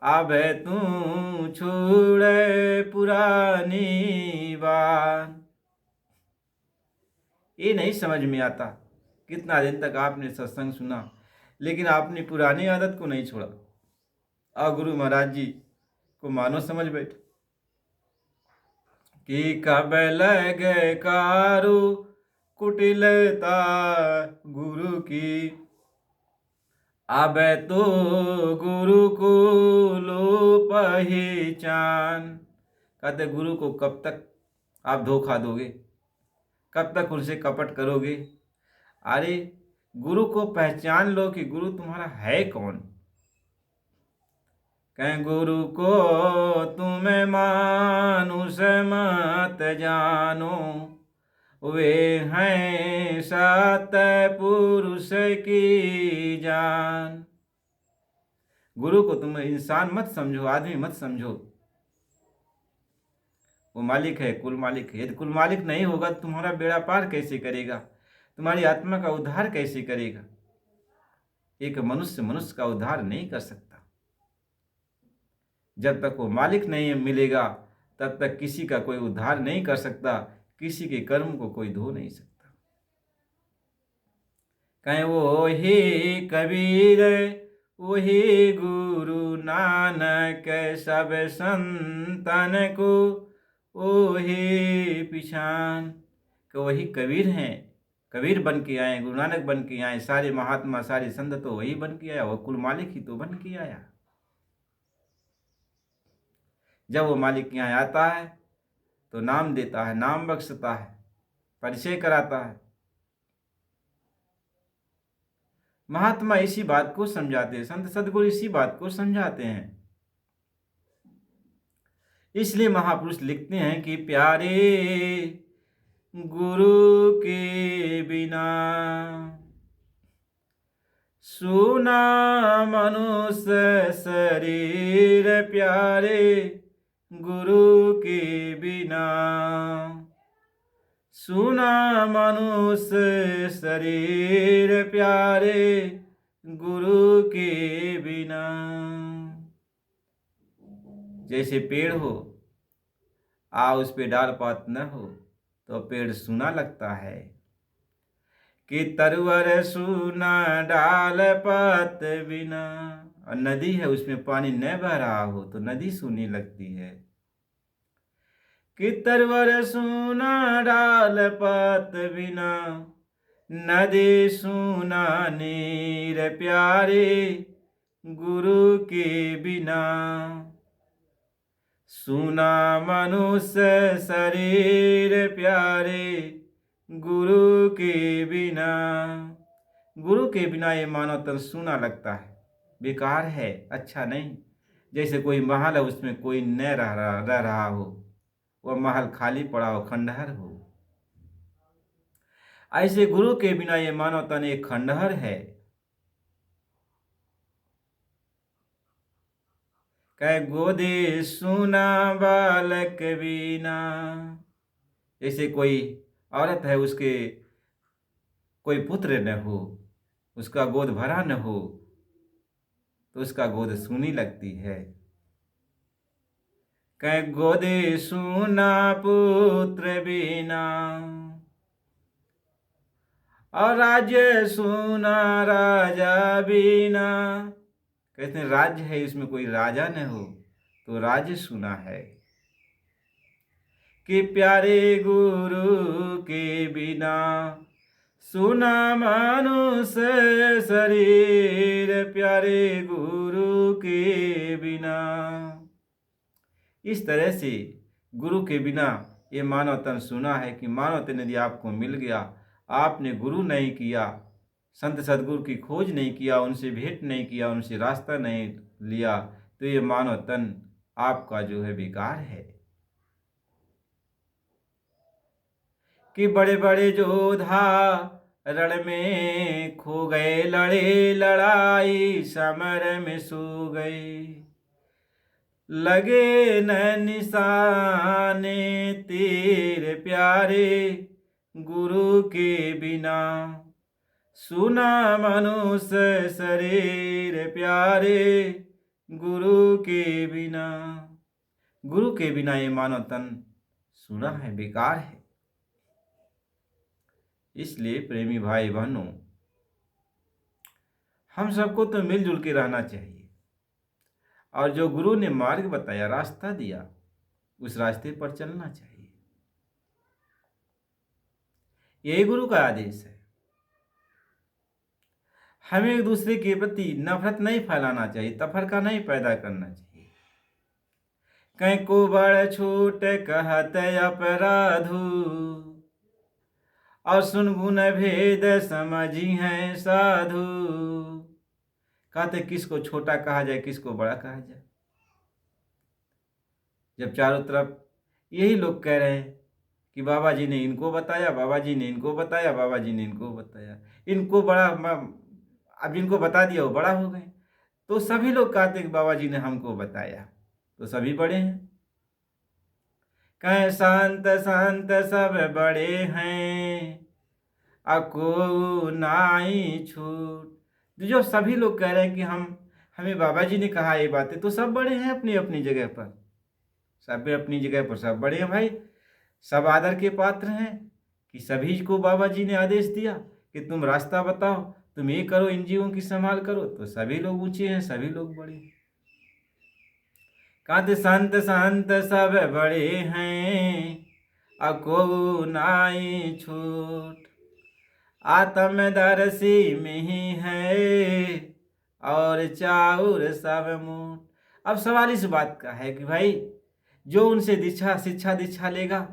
अब तू छोड़े पुरानी बात। ये नहीं समझ में आता कितना दिन तक आपने सत्संग सुना, लेकिन आपने पुरानी आदत को नहीं छोड़ा और गुरु महाराज जी को मानो समझ बैठे कि कब लगे कारू कुटिलता गुरु की, अब तो गुरु को लो पहचान। कहते गुरु को कब तक आप धोखा दोगे, कब तक उनसे कपट करोगे? अरे गुरु को पहचान लो कि गुरु तुम्हारा है कौन। कहें गुरु को तुम्हें मानुष मत जानो, वे हैं सात पुरुष की जान। गुरु को तुम इंसान मत समझो, आदमी मत समझो, वो मालिक है, कुल मालिक है। यदि कुल मालिक नहीं होगा तो तुम्हारा बेड़ा पार कैसे करेगा, तुम्हारी आत्मा का उद्धार कैसे करेगा? एक मनुष्य का उद्धार नहीं कर सकता। जब तक वो मालिक नहीं मिलेगा तब तक किसी का कोई उद्धार नहीं कर सकता, किसी के कर्म को कोई धो नहीं सकता। कहें वो ही कबीर वही गुरु नानक, सब संतन को वही पिछान। कि वही कबीर हैं, कबीर बन के आए, गुरु नानक बन के आए, सारे महात्मा सारे संत तो वही बन के आया, वो कुल मालिक ही तो बन के आया। जब वो मालिक यहाँ आता है तो नाम देता है, नाम बख्शता है, परिचय कराता है। महात्मा इसी बात को समझाते हैं, संत सद्गुरु इसी बात को समझाते हैं। इसलिए महापुरुष लिखते हैं कि प्यारे गुरु के बिना सुना मनुष्य शरीर, प्यारे गुरु के बिना सुना मनुष्य शरीर, प्यारे गुरु के बिना। जैसे पेड़ हो, उस पे डाल पात न हो तो पेड़ सूना लगता है, कि तरवर सूना डाल पात बिना। और नदी है, उसमें पानी न बह रहा हो तो नदी सूनी लगती है। कि तरवर सूना डाल पात बिना, नदी सूना नीर, प्यारे गुरु के बिना सुना मनुष्य शरीर, प्यारे गुरु के बिना। गुरु के बिना ये मानव तन सूना लगता है, बेकार है, अच्छा नहीं। जैसे कोई महल है, उसमें कोई न रह रहा हो, वह महल खाली पड़ा हो, खंडहर हो। ऐसे गुरु के बिना ये मानव तन एक खंडहर है। कह गोदे सुना बालक बिना। जैसे कोई औरत है, उसके कोई पुत्र न हो, उसका गोद भरा न हो तो उसका गोद सूनी लगती है। कह गोदे सुना पुत्र बिना, और राज्य सुना राजा बिना। कहते हैं राज्य है, इसमें कोई राजा न हो तो राज्य सुना है। कि प्यारे गुरु के बिना सुना मानुष शरीर प्यारे गुरु के बिना। इस तरह से गुरु के बिना ये मानव तन सुना है कि मानव तन यदि आपको मिल गया, आपने गुरु नहीं किया, संत सदगुरु की खोज नहीं किया, उनसे भेंट नहीं किया, उनसे रास्ता नहीं लिया, तो ये मानव तन आपका जो है बेकार है। कि बड़े बड़े योद्धा रण में खो गए, लड़े लड़ाई समर में सो गए, लगे न निशाने तेरे प्यारे गुरु के बिना। सुना मनुष्य शरीर प्यारे गुरु के बिना। गुरु के बिना ये मानव तन सुना है बेकार है। इसलिए प्रेमी भाई बहनों, हम सबको तो मिलजुल के रहना चाहिए, और जो गुरु ने मार्ग बताया, रास्ता दिया, उस रास्ते पर चलना चाहिए। यही गुरु का आदेश है। हमें एक दूसरे के प्रति नफरत नहीं फैलाना चाहिए, तफरका नहीं पैदा करना चाहिए। कहीं को बड़ छूट कहत अपराधु, और सुन गुण भेद समझी है साधु। कहते किसको छोटा कहा जाए, किसको बड़ा कहा जाए। जब चारों तरफ यही लोग कह रहे हैं कि बाबा जी ने इनको बताया, बाबा जी ने इनको बताया, बाबा जी ने इनको बताया, इनको बड़ा, अब जिनको बता दिया वो बड़ा हो गए, तो सभी लोग कहते कि बाबा जी ने हमको बताया, तो सभी बड़े हैं। कहें शांत शांत सब बड़े हैं, अको नाई छूट। जो सभी लोग कह रहे हैं कि हमें बाबा जी ने कहा ये बातें, तो सब बड़े हैं अपनी अपनी जगह पर, सब अपनी जगह पर सब बड़े हैं भाई, सब आदर के पात्र हैं। कि सभी को बाबा जी ने आदेश दिया कि तुम रास्ता बताओ, तुम ये करो, इन जीवों की संभाल करो, तो सभी लोग ऊंचे हैं, सभी लोग बड़े हैं। कहते संत संत सब बड़े हैं, अको नाई छूट। आत्मदर्शी में ही है, और चाउर सब मूठ। अब सवाल इस बात का है कि भाई जो उनसे शिक्षा दीक्षा लेगा,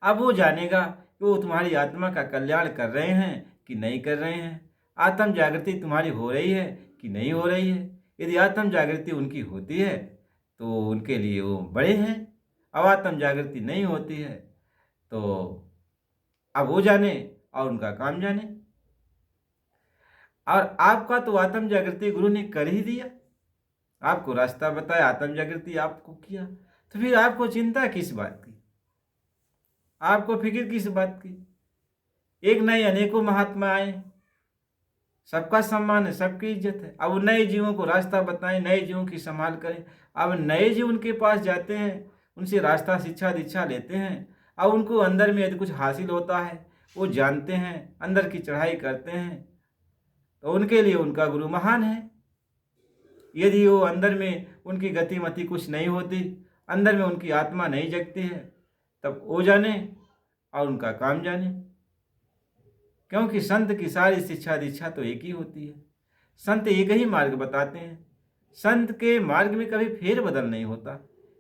अब वो जानेगा कि वो तुम्हारी आत्मा का कल्याण कर रहे हैं कि नहीं कर रहे हैं, आत्म जागृति तुम्हारी हो रही है कि नहीं हो रही है। यदि आत्म जागृति उनकी होती है तो उनके लिए वो बड़े हैं, अब आत्म जागृति नहीं होती है तो अब वो जाने और उनका काम जाने। और आपका तो आत्म जागृति गुरु ने कर ही दिया, आपको रास्ता बताया, आत्म जागृति आपको किया, तो फिर आपको चिंता किस बात की, आपको फिक्र किस बात की। एक नहीं अनेकों महात्मा आए, सबका सम्मान है, सबकी इज्जत है। अब नए जीवों को रास्ता बताएं, नए जीवों की संभाल करें। अब नए जीव उनके पास जाते हैं, उनसे रास्ता शिक्षा दीक्षा लेते हैं। अब उनको अंदर में यदि कुछ हासिल होता है, वो जानते हैं, अंदर की चढ़ाई करते हैं, तो उनके लिए उनका गुरु महान है। यदि वो अंदर में उनकी गतिमति कुछ नहीं होती, अंदर में उनकी आत्मा नहीं जगती है, तब वो जाने और उनका काम जाने। क्योंकि संत की सारी शिक्षा दीक्षा तो एक ही होती है, संत एक ही मार्ग बताते हैं। संत के मार्ग में कभी फेर बदल नहीं होता,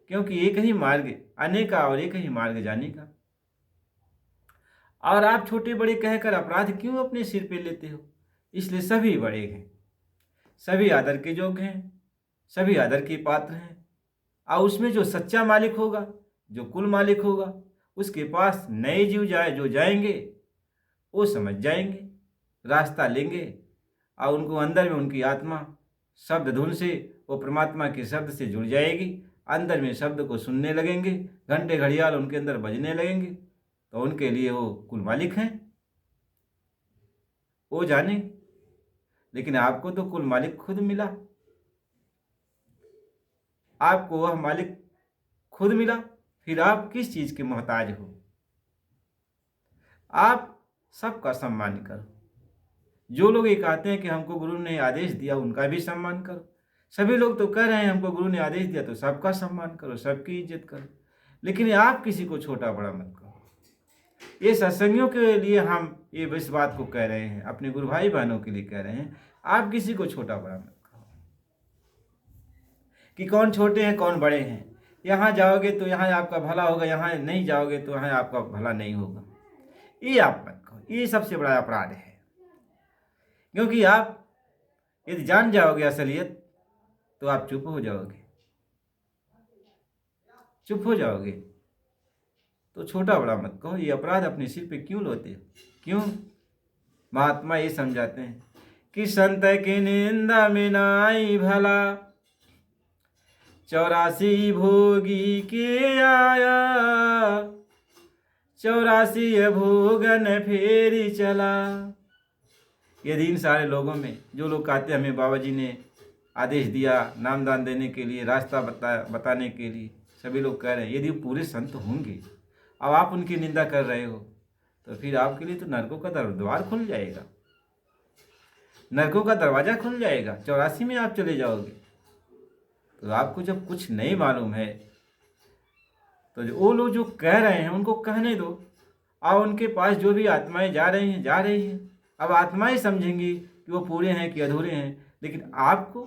क्योंकि एक ही मार्ग आने का और एक ही मार्ग जाने का। और आप छोटे बड़े कहकर अपराध क्यों अपने सिर पे लेते हो? इसलिए सभी बड़े हैं, सभी आदर के योग्य हैं, सभी आदर के पात्र हैं। और उसमें जो सच्चा मालिक होगा, जो कुल मालिक होगा, उसके पास नए जीव जो जाएंगे वो समझ जाएंगे, रास्ता लेंगे, और उनको अंदर में उनकी आत्मा शब्द धुन से, वो परमात्मा के शब्द से जुड़ जाएगी। अंदर में शब्द को सुनने लगेंगे, घंटे घड़ियाल उनके अंदर बजने लगेंगे, तो उनके लिए वो कुल मालिक हैं, वो जाने। लेकिन आपको तो कुल मालिक खुद मिला, आपको वह मालिक खुद मिला, फिर आप किस चीज के मोहताज हो? आप सबका सम्मान करो। जो लोग ये कहते हैं कि हमको गुरु ने आदेश दिया, उनका भी सम्मान करो। सभी लोग तो कह रहे हैं हमको गुरु ने आदेश दिया, तो सबका सम्मान करो, सबकी इज्जत करो। लेकिन आप किसी को छोटा बड़ा मत करो। ये सत्संगियों के लिए हम ये इस बात को कह रहे हैं, अपने गुरु भाई बहनों के लिए कह रहे हैं। आप किसी को छोटा बड़ा मत कहो कि कौन छोटे हैं कौन बड़े हैं। यहाँ जाओगे तो यहाँ आपका भला होगा, यहाँ नहीं जाओगे तो यहाँ आपका भला नहीं होगा, ये आप मत कहो। ये सबसे बड़ा अपराध है, क्योंकि आप यदि जान जाओगे असलियत तो आप चुप हो जाओगे। चुप हो जाओगे तो छोटा बड़ा मत कहो। ये अपराध अपने सिर पे क्यों लोते हो? क्यों? महात्मा ये समझाते हैं कि संत की निंदा में नाई भला, 84 भोगी के आया, 84 भोगन फेरी चला। यदि इन सारे लोगों में जो लोग कहते हमें बाबा जी ने आदेश दिया नामदान देने के लिए, रास्ता बताने के लिए, सभी लोग कह रहे हैं, यदि पूरे संत होंगे अब आप उनकी निंदा कर रहे हो तो फिर आपके लिए तो नरकों का द्वार खुल जाएगा, नरकों का दरवाज़ा खुल जाएगा। 84 में आप चले जाओगे। तो आपको जब कुछ नहीं मालूम है तो वो लोग जो कह रहे हैं उनको कहने दो। और उनके पास जो भी आत्माएं जा रही हैं। अब आत्माएं समझेंगी कि वो पूरे हैं कि अधूरे हैं, लेकिन आपको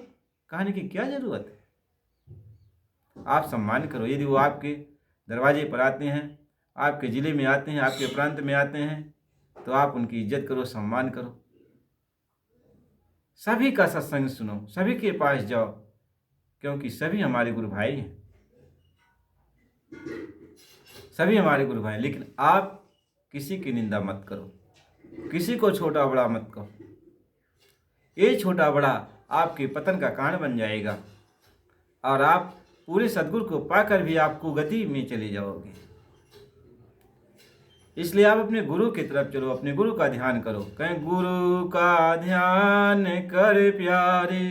कहने की क्या ज़रूरत है? आप सम्मान करो। यदि वो आपके दरवाजे पर आते हैं, आपके ज़िले में आते हैं, आपके प्रांत में आते हैं, तो आप उनकी इज्जत करो, सम्मान करो। सभी का सत्संग सुनो, सभी के पास जाओ, क्योंकि सभी हमारे गुरु भाई हैं, सभी हमारे गुरु भाई। लेकिन आप किसी की निंदा मत करो, किसी को छोटा बड़ा मत कहो। ये छोटा बड़ा आपके पतन का कारण बन जाएगा और आप पूरे सद्गुरु को पाकर भी आपको गति में चले जाओगे। इसलिए आप अपने गुरु की तरफ चलो, अपने गुरु का ध्यान करो। कहें गुरु का ध्यान कर प्यारे,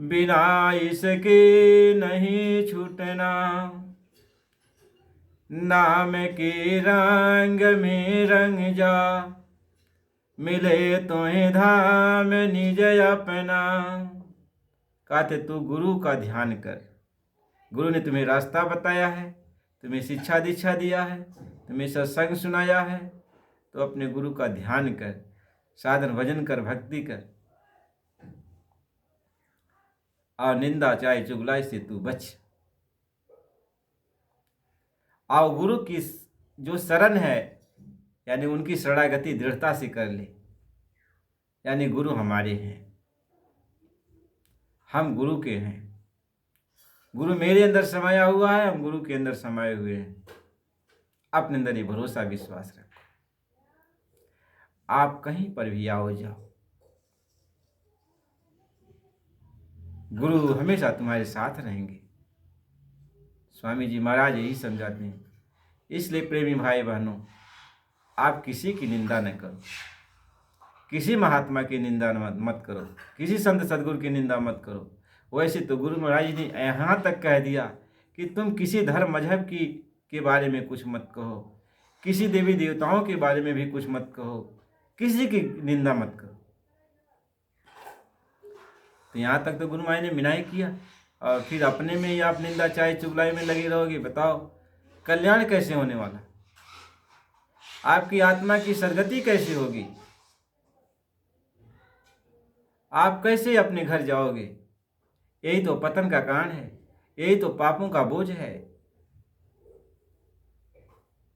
बिना इसके नहीं छूटना, नाम के रंग में रंग जा, मिले तुम्हें धाम निज अपना। कहते तू गुरु का ध्यान कर। गुरु ने तुम्हें रास्ता बताया है, तुम्हें शिक्षा दीक्षा दिया है, तुम्हें सत्संग सुनाया है, तो अपने गुरु का ध्यान कर, साधन भजन कर, भक्ति कर, और निंदा चाहे चुगलाई से तू बच। और गुरु की जो शरण है यानी उनकी शरणागति दृढ़ता से कर ले। यानी गुरु हमारे हैं, हम गुरु के हैं। गुरु मेरे अंदर समाया हुआ है, हम गुरु के अंदर समाये हुए हैं। अपने अंदर ये भरोसा विश्वास रखो। आप कहीं पर भी आओ जाओ, गुरु हमेशा तुम्हारे साथ रहेंगे। स्वामी जी महाराज यही समझाते हैं। इसलिए प्रेमी भाई बहनों, आप किसी की निंदा न करो, किसी महात्मा की निंदा मत करो, किसी संत सदगुरु की निंदा मत करो। वैसे तो गुरु महाराज ने यहाँ तक कह दिया कि तुम किसी धर्म मजहब के बारे में कुछ मत कहो, किसी देवी देवताओं के बारे में भी कुछ मत कहो, किसी की निंदा मत करो। तो यहाँ तक तो गुरु महाराज ने मनाही किया, और फिर अपने में ही आप निंदा चाहे चुगलाई में लगे रहोगे। बताओ कल्याण कैसे होने वाला? आपकी आत्मा की सदगति कैसे होगी? आप कैसे अपने घर जाओगे? यही तो पतन का कारण है, यही तो पापों का बोझ है।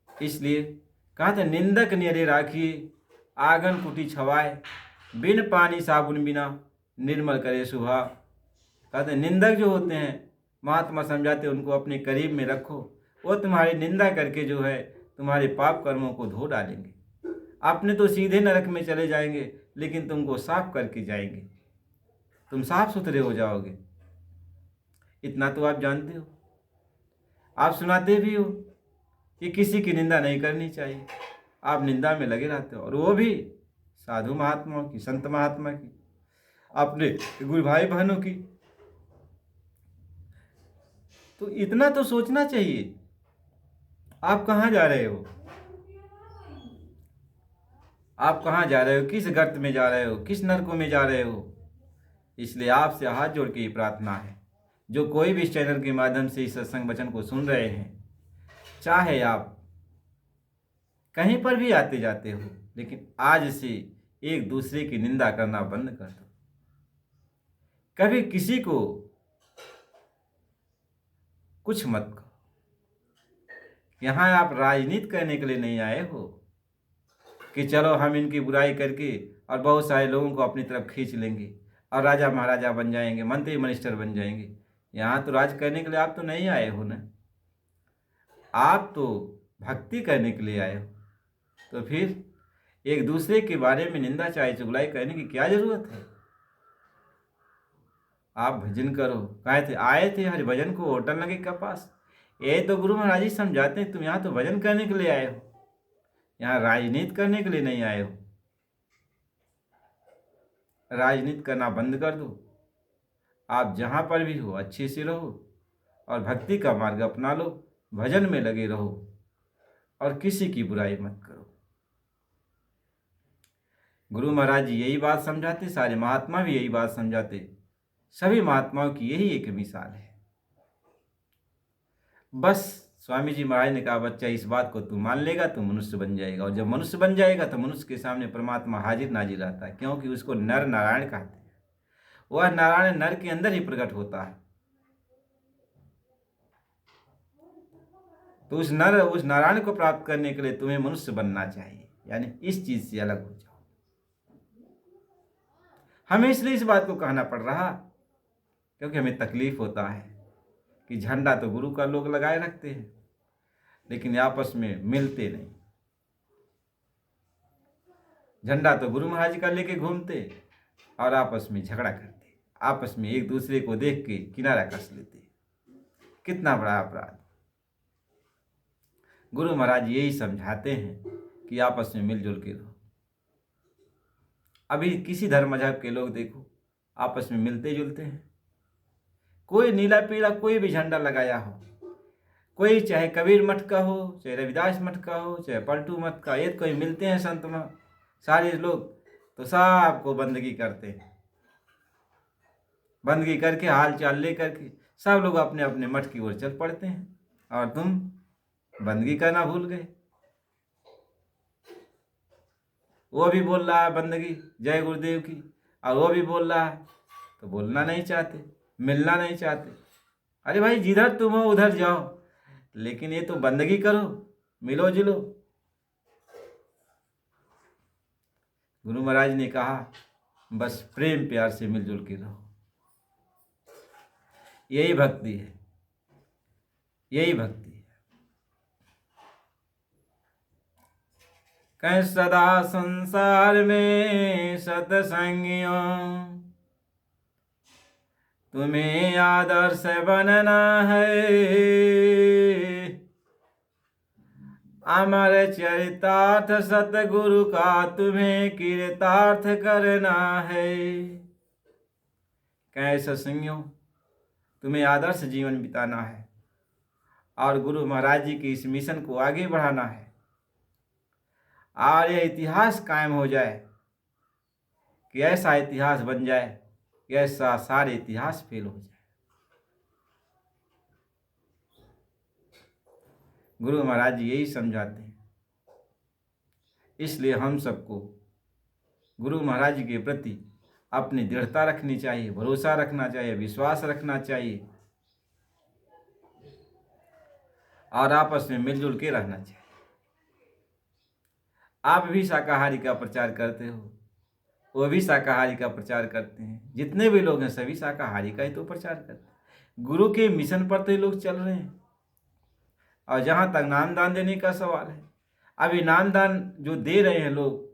इसलिए कहा था निंदक नियरे राखिए, आंगन कुटी छवाए, बिन पानी साबुन बिना निर्मल करे सुहा। कहते निंदक जो होते हैं, महात्मा समझाते उनको अपने करीब में रखो। वो तुम्हारी निंदा करके जो है तुम्हारे पाप कर्मों को धो डालेंगे। अपने तो सीधे नरक में चले जाएंगे, लेकिन तुमको साफ करके जाएंगे, तुम साफ सुथरे हो जाओगे। इतना तो आप जानते हो, आप सुनाते भी हो कि किसी की निंदा नहीं करनी चाहिए। आप निंदा में लगे रहते हो, और वो भी साधु महात्माओं की, संत महात्मा की, अपने गुरु भाई बहनों की। तो इतना तो सोचना चाहिए, आप कहाँ जा रहे हो? आप कहाँ जा रहे हो? किस गर्त में जा रहे हो? किस नरकों में जा रहे हो? इसलिए आपसे हाथ जोड़ के ये प्रार्थना है, जो कोई भी इस चैनल के माध्यम से इस सत्संग वचन को सुन रहे हैं, चाहे आप कहीं पर भी आते जाते हो, लेकिन आज से एक दूसरे की निंदा करना बंद कर दो। कभी किसी को कुछ मत कहो। यहाँ आप राजनीति करने के लिए नहीं आए हो कि चलो हम इनकी बुराई करके और बहुत सारे लोगों को अपनी तरफ खींच लेंगे और राजा महाराजा बन जाएंगे, मंत्री मिनिस्टर बन जाएंगे। यहाँ तो राज करने के लिए आप तो नहीं आए हो ना, आप तो भक्ति करने के लिए आए हो। तो फिर एक दूसरे के बारे में निंदा चाहे चुगलाई करने की क्या जरूरत है। आप भजन करो। कहे थे आए थे हरि भजन को होटल लगे के पास। ये तो गुरु महाराज जी समझाते हैं तुम यहाँ तो भजन करने के लिए आए हो, यहाँ राजनीति करने के लिए नहीं आए हो। राजनीति करना बंद कर दो। आप जहाँ पर भी हो अच्छे से रहो और भक्ति का मार्ग अपना लो, भजन में लगे रहो और किसी की बुराई मत करो। गुरु महाराज जी यही बात समझाते, सारे महात्मा भी यही बात समझाते। सभी महात्माओं की यही एक मिसाल है। बस स्वामी जी महाराज ने कहा बच्चा इस बात को तू मान लेगा तो मनुष्य बन जाएगा, और जब मनुष्य बन जाएगा तो मनुष्य के सामने परमात्मा हाजिर नाजिर रहता है, क्योंकि उसको नर नारायण कहते हैं। वह नारायण नर के अंदर ही प्रकट होता है। तो उस नारायण को प्राप्त करने के लिए तुम्हें मनुष्य बनना चाहिए, यानी इस चीज से अलग हो जाओ। हमें इसलिए इस बात को कहना पड़ रहा क्योंकि हमें तकलीफ होता है कि झंडा तो गुरु का लोग लगाए रखते हैं, लेकिन आपस में मिलते नहीं। झंडा तो गुरु महाराज का लेके घूमते और आपस में झगड़ा करते, आपस में एक दूसरे को देख के किनारा कस लेते। कितना बड़ा अपराध। गुरु महाराज यही समझाते हैं कि आपस में मिलजुल के रहो। अभी किसी धर्म मजहब के लोग देखो आपस में मिलते जुलते हैं। कोई नीला पीला कोई भी झंडा लगाया हो, कोई चाहे कबीर मठ का हो, चाहे रविदास मठ का हो, चाहे पलटू मठ का, ये कोई मिलते हैं संत में सारे लोग तो सबको बंदगी करते हैं। बंदगी करके हाल चाल ले करके सब लोग अपने अपने मठ की ओर चल पड़ते हैं, और तुम बंदगी करना भूल गए। वो भी बोल रहा है बंदगी जय गुरुदेव की, और वो भी बोल रहा है, तो बोलना नहीं चाहते, मिलना नहीं चाहते। अरे भाई जिधर तुम हो उधर जाओ, लेकिन ये तो बंदगी करो, मिलो जुलो। गुरु महाराज ने कहा बस प्रेम प्यार से मिलजुल के रहो। यही भक्ति है, यही भक्ति है। कहीं सदा संसार में सतसंगियों तुम्हें आदर्श बनना है। अमर चरितार्थ सतगुरु का तुम्हें कीर्तार्थ करना है। कैसे सत्संगियों तुम्हें आदर्श जीवन बिताना है और गुरु महाराज जी के इस मिशन को आगे बढ़ाना है, और यह इतिहास कायम हो जाए कि ऐसा इतिहास बन जाए कि ऐसा सारे इतिहास फेल हो जाए। गुरु महाराज जी यही समझाते हैं। इसलिए हम सबको गुरु महाराज जी के प्रति अपनी दृढ़ता रखनी चाहिए, भरोसा रखना चाहिए, विश्वास रखना चाहिए, और आपस में मिलजुल के रहना चाहिए। आप भी शाकाहारी का प्रचार करते हो, वो भी शाकाहारी का प्रचार करते हैं, जितने भी लोग हैं सभी शाकाहारी का ही तो प्रचार करते हैं। गुरु के मिशन पर तो ये लोग चल रहे हैं। और जहाँ तक नाम दान देने का सवाल है, अभी नाम दान जो दे रहे हैं लोग,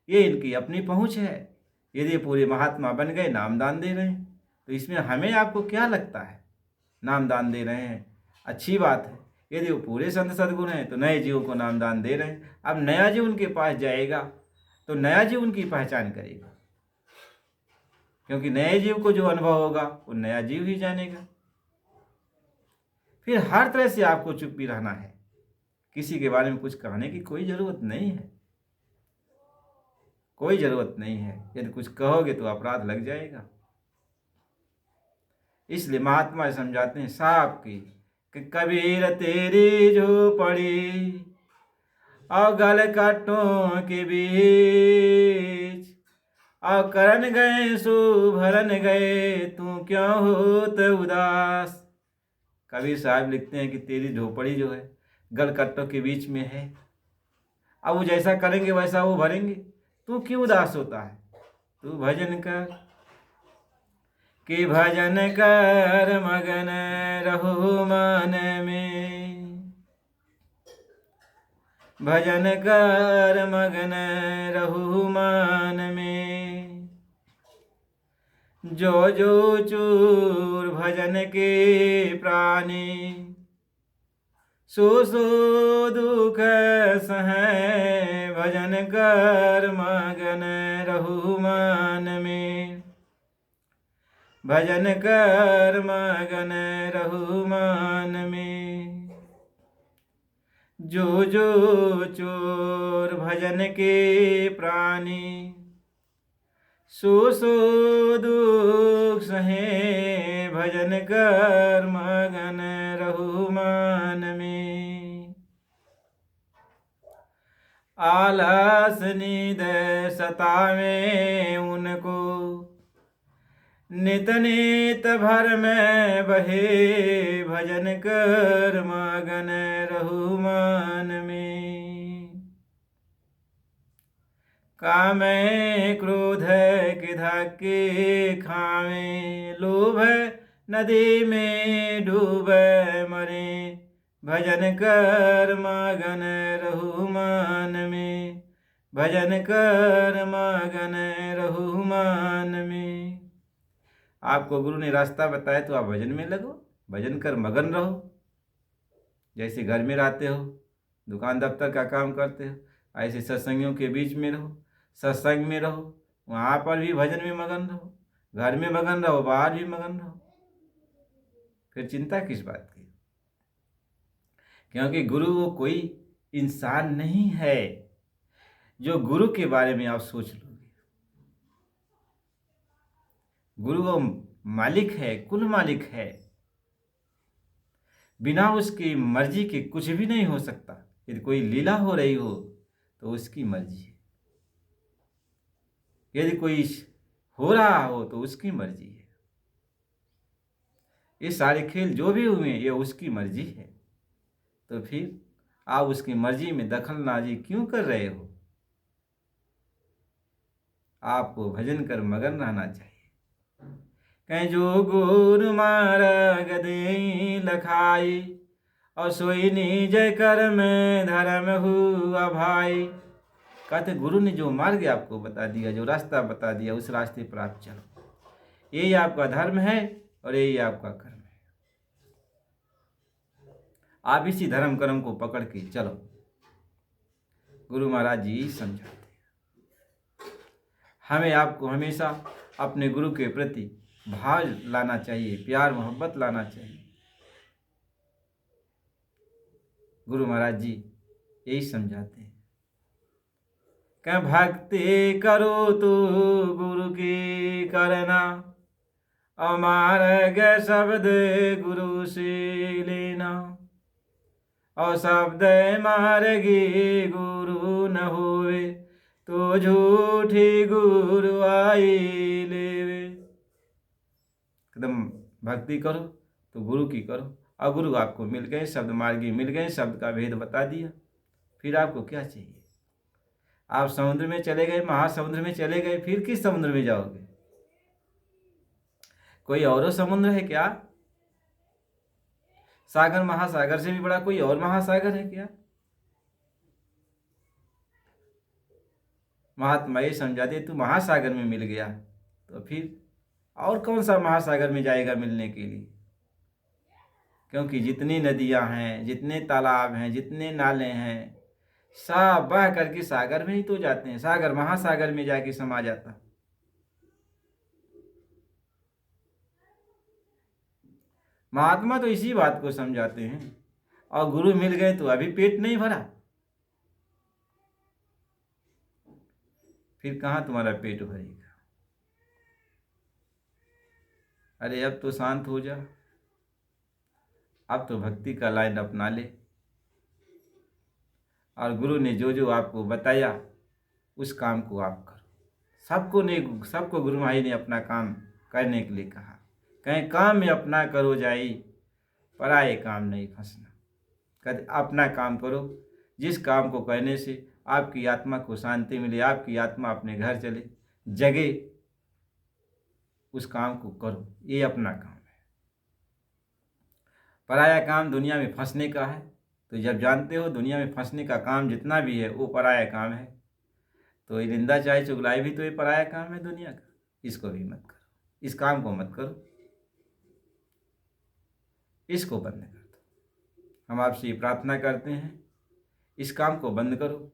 ये इनकी अपनी पहुँच है। यदि पूरे महात्मा बन गए नाम दान दे रहे हैं, तो इसमें हमें आपको क्या लगता है? नाम दान दे रहे हैं, अच्छी बात है। यदि वो पूरे संत सद्गुरु हैं तो नए जीवों को नाम दान दे रहे हैं। अब नया जीव उनके पास जाएगा तो नया जीव उनकी पहचान करेगा, क्योंकि नए जीव को जो अनुभव होगा वो नया जीव ही जानेगा। फिर हर तरह से आपको चुप भी रहना है, किसी के बारे में कुछ कहने की कोई ज़रूरत नहीं है, कोई ज़रूरत नहीं है। यदि कुछ कहोगे तो अपराध लग जाएगा। इसलिए महात्मा समझाते हैं साहब की कि कबीर तेरी जो पड़ी और गल काटों के बीच, और करन गए सुभरन गए, तू क्यों होत उदास। कबीर साहब लिखते हैं कि तेरी झोपड़ी जो है गल कट्टों के बीच में है, अब वो जैसा करेंगे वैसा वो भरेंगे, तू क्यों उदास होता है। तू भजन कर कि भजन कर मगन रहो मन में, भजन कर मगन रहो मन में। जो जो चूर भजन के प्राणी, सो सो दुख सहे, भजन कर मगन रहो मन में, भजन कर मगन रहो मन में। जो जो चोर भजन के प्राणी, सो सो दुख सहे, भजन कर मगन रहो मन में। आलस नींद सतावे उनको, नित नित भर में बहे, भजन कर मगन रहो मन में। काम क्रोध के धक्के खावे, लोभ नदी में डूबे मरे, भजन कर मगन रहो मन में, भजन कर मगन रहो मन में। आपको गुरु ने रास्ता बताया तो आप भजन में लगो, भजन कर मगन रहो। जैसे घर में रहते हो, दुकान दफ्तर का काम करते हो, ऐसे सत्संगियों के बीच में रहो, सत्संग में रहो, वहाँ पर भी भजन में मगन रहो, घर में मगन रहो, बाहर भी मगन रहो। फिर चिंता किस बात की, क्योंकि गुरु वो कोई इंसान नहीं है जो गुरु के बारे में आप सोच लोगे। गुरु वो मालिक है, कुल मालिक है, बिना उसकी मर्जी के कुछ भी नहीं हो सकता। यदि कोई लीला हो रही हो तो उसकी मर्जी है, यदि कोई हो रहा हो तो उसकी मर्जी है। ये सारे खेल जो भी हुए ये उसकी मर्जी है, तो फिर आप उसकी मर्जी में दखलंदाजी क्यों कर रहे हो। आपको भजन कर मगन रहना चाहिए। कहीं जो गुरु मार्ग दे लखाई, और सोई निज कर्म धर्म हुआ भाई। कहते गुरु ने जो मार्ग आपको बता दिया, जो रास्ता बता दिया, उस रास्ते पर आप चलो, यही आपका धर्म है और यही आपका कर्म है। आप इसी धर्म कर्म को पकड़ के चलो। गुरु महाराज जी समझाते हैं हमें आपको हमेशा अपने गुरु के प्रति भाव लाना चाहिए, प्यार मोहब्बत लाना चाहिए। गुरु महाराज जी यही समझाते हैं कि भक्ति करो तो गुरु की करना, अमार्ग शब्द गुरु से लेना, और शब्द मार्गी गुरु न होवे, तो झूठी गुरु आई लेवे। एकदम भक्ति करो तो गुरु की करो, और गुरु आपको मिल गए, शब्द मार्गी मिल गए, शब्द का भेद बता दिया, फिर आपको क्या चाहिए। आप समुद्र में चले गए, महासमुद्र में चले गए, फिर किस समुद्र में जाओगे। कोई और समुद्र है क्या। सागर महासागर से भी बड़ा कोई और महासागर है क्या। महात्मा ये समझाते तू महासागर में मिल गया तो फिर और कौन सा महासागर में जाएगा मिलने के लिए। क्योंकि जितनी नदियां हैं, जितने तालाब हैं, जितने नाले हैं, सब बह करके सागर में ही तो जाते हैं, सागर महासागर में जाके समा जाता। महात्मा तो इसी बात को समझाते हैं। और गुरु मिल गए तो अभी पेट नहीं भरा, फिर कहाँ तुम्हारा पेट भरेगा। अरे अब तो शांत हो जा, अब तो भक्ति का लाइन अपना ले, और गुरु ने जो जो आपको बताया उस काम को आप करो। सबको गुरु भाई ने अपना काम करने के लिए कहा। कहीं काम में अपना करो जाई, पराए काम नहीं फंसना। कहते अपना काम करो, जिस काम को करने से आपकी आत्मा को शांति मिले, आपकी आत्मा अपने घर चले, जगे, उस काम को करो, ये अपना काम है। पराया काम दुनिया में फंसने का है। तो जब जानते हो दुनिया में फंसने का काम जितना भी है वो पराया काम है, तो ये निंदा चाहे चुगलाई भी तो ये पराया काम है दुनिया का। इसको भी मत करो, इस काम को मत करो, इसको बंद कर दो। हम आपसे ये प्रार्थना करते हैं, इस काम को बंद करो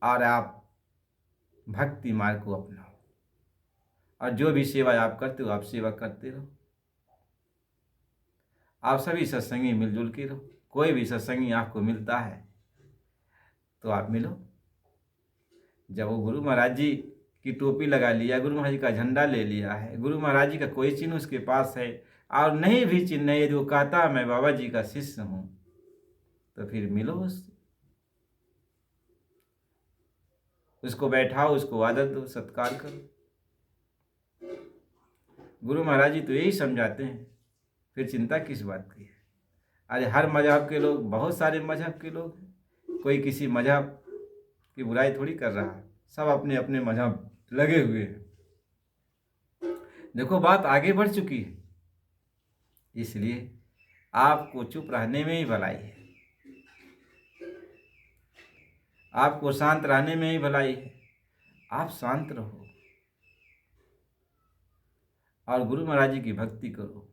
और आप भक्ति मार्ग को अपनाओ, और जो भी सेवा आप करते हो आप सेवा करते रहो। आप सभी सत्संगी मिलजुल के रहो। कोई भी सत्संगी आपको मिलता है तो आप मिलो। जब वो गुरु महाराज जी की टोपी लगा लिया, गुरु महाराज जी का झंडा ले लिया है, गुरु महाराज जी का कोई चिन्ह उसके पास है और नहीं भी चिन्ह है, यदि वो कहता मैं बाबा जी का शिष्य हूँ, तो फिर मिलो उससे, उसको बैठाओ, उसको आदर दो, सत्कार करो। गुरु महाराज जी तो यही समझाते हैं, फिर चिंता किस बात की है। अरे हर मजहब के लोग, बहुत सारे मजहब के लोग हैं, कोई किसी मजहब की बुराई थोड़ी कर रहा है, सब अपने अपने मजहब लगे हुए हैं। देखो बात आगे बढ़ चुकी है, इसलिए आपको चुप रहने में ही भलाई है, आपको शांत रहने में ही भलाई है। आप शांत रहो और गुरु महाराज जी की भक्ति करो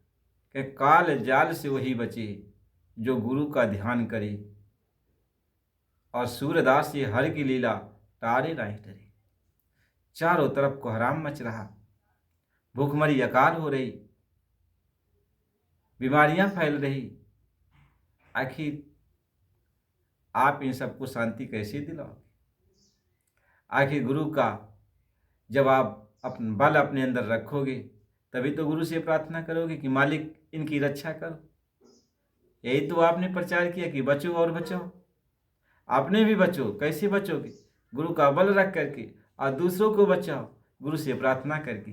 कि काल जाल से वही बचे जो गुरु का ध्यान करे, और सूरदास ये हर की लीला तारे नहीं डरे। चारों तरफ कोहराम मच रहा, भूखमरी अकाल हो रही, बीमारियां फैल रही, आखिर आप इन सबको शांति कैसे दिलाओगे? आखिर गुरु का जब आप बल अपने अंदर रखोगे तभी तो गुरु से प्रार्थना करोगे कि मालिक इनकी रक्षा करो। यही तो आपने प्रचार किया कि बचो और बचाओ। आपने भी बचो, कैसे बचोगे? गुरु का बल रख करके, और दूसरों को बचाओ गुरु से प्रार्थना करके।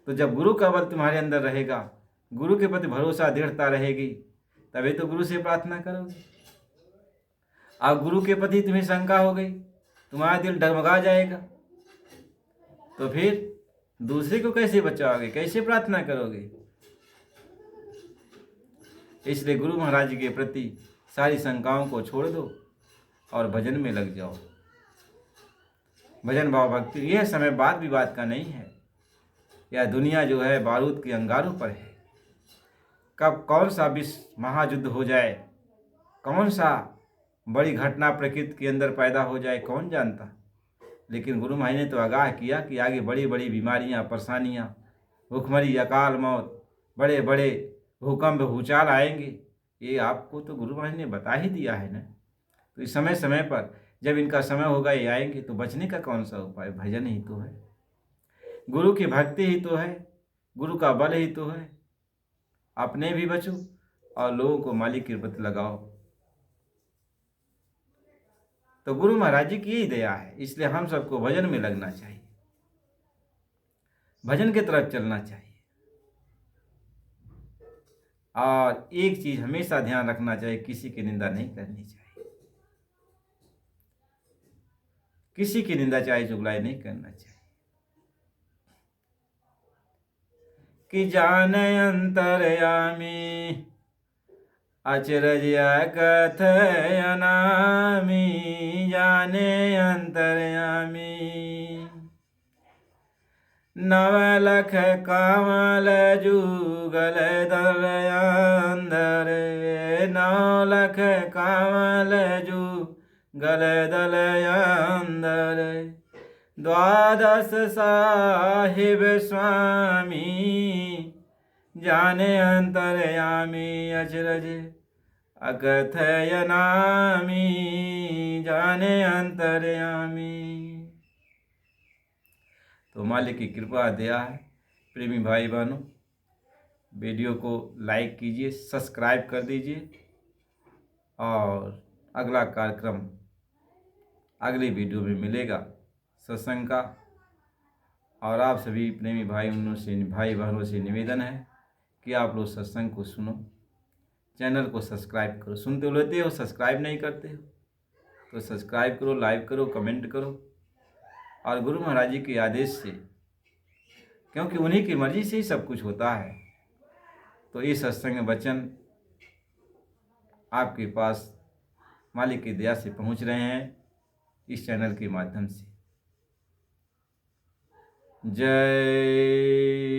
तो जब गुरु का बल तुम्हारे अंदर रहेगा, गुरु के प्रति भरोसा दृढ़ता रहेगी, तभी तो गुरु से प्रार्थना करोगे। अब गुरु के प्रति तुम्हें शंका हो गई, तुम्हारा दिल डगमगा जाएगा, तो फिर दूसरे को कैसे बचाओगे, कैसे प्रार्थना करोगे? इसलिए गुरु महाराज जी के प्रति सारी शंकाओं को छोड़ दो और भजन में लग जाओ। भजन भाव भक्ति, यह समय बात विवाद का नहीं है। यह दुनिया जो है बारूद के अंगारों पर है। कब कौन सा विश्व महायुद्ध हो जाए, कौन सा बड़ी घटना प्रकृति के अंदर पैदा हो जाए, कौन जानता। लेकिन गुरु महाराज ने तो आगाह किया कि आगे बड़ी बड़ी बीमारियां, परेशानियां, भूखमरी, अकाल मौत, बड़े बड़े भूकंप, भूचाल आएंगे। ये आपको तो गुरु महाराज ने बता ही दिया है ना। तो इस समय समय पर जब इनका समय होगा ये आएंगे, तो बचने का कौन सा उपाय? भजन ही तो है, गुरु की भक्ति ही तो है, गुरु का बल ही तो है। अपने भी बचो और लोगों को मालिक की प्रति लगाओ। तो गुरु महाराज जी की ही दया है, इसलिए हम सबको भजन में लगना चाहिए, भजन की तरफ चलना चाहिए। और एक चीज हमेशा ध्यान रखना चाहिए, किसी की निंदा नहीं करनी चाहिए, किसी की निंदा चाहे चुगलाई नहीं करना चाहिए। कि जाने अंतर्यामी अचरज कथय अनामी, जाने अंतर्यामी नवलख कमल जुगल दल अंदर, नवलख कमल जुगल दल अंदर, द्वादश साहिब स्वामी जाने अंतर्यामी अचरज अकथय नामी, जाने अंतर्यामी। तो मालिक की कृपा दया है। प्रेमी भाई बहनों, वीडियो को लाइक कीजिए, सब्सक्राइब कर दीजिए और अगला कार्यक्रम अगली वीडियो में मिलेगा सत्संग का। और आप सभी प्रेमी भाई बहनों से निवेदन है कि आप लोग सत्संग को सुनो, चैनल को सब्सक्राइब करो। सुनते लेते हो, सब्सक्राइब नहीं करते हो तो सब्सक्राइब करो, लाइक करो, कमेंट करो। और गुरु महाराज जी के आदेश से, क्योंकि उन्हीं की मर्जी से ही सब कुछ होता है, तो ये सत्संग वचन आपके पास मालिक की दया से पहुंच रहे हैं इस चैनल के माध्यम से। जय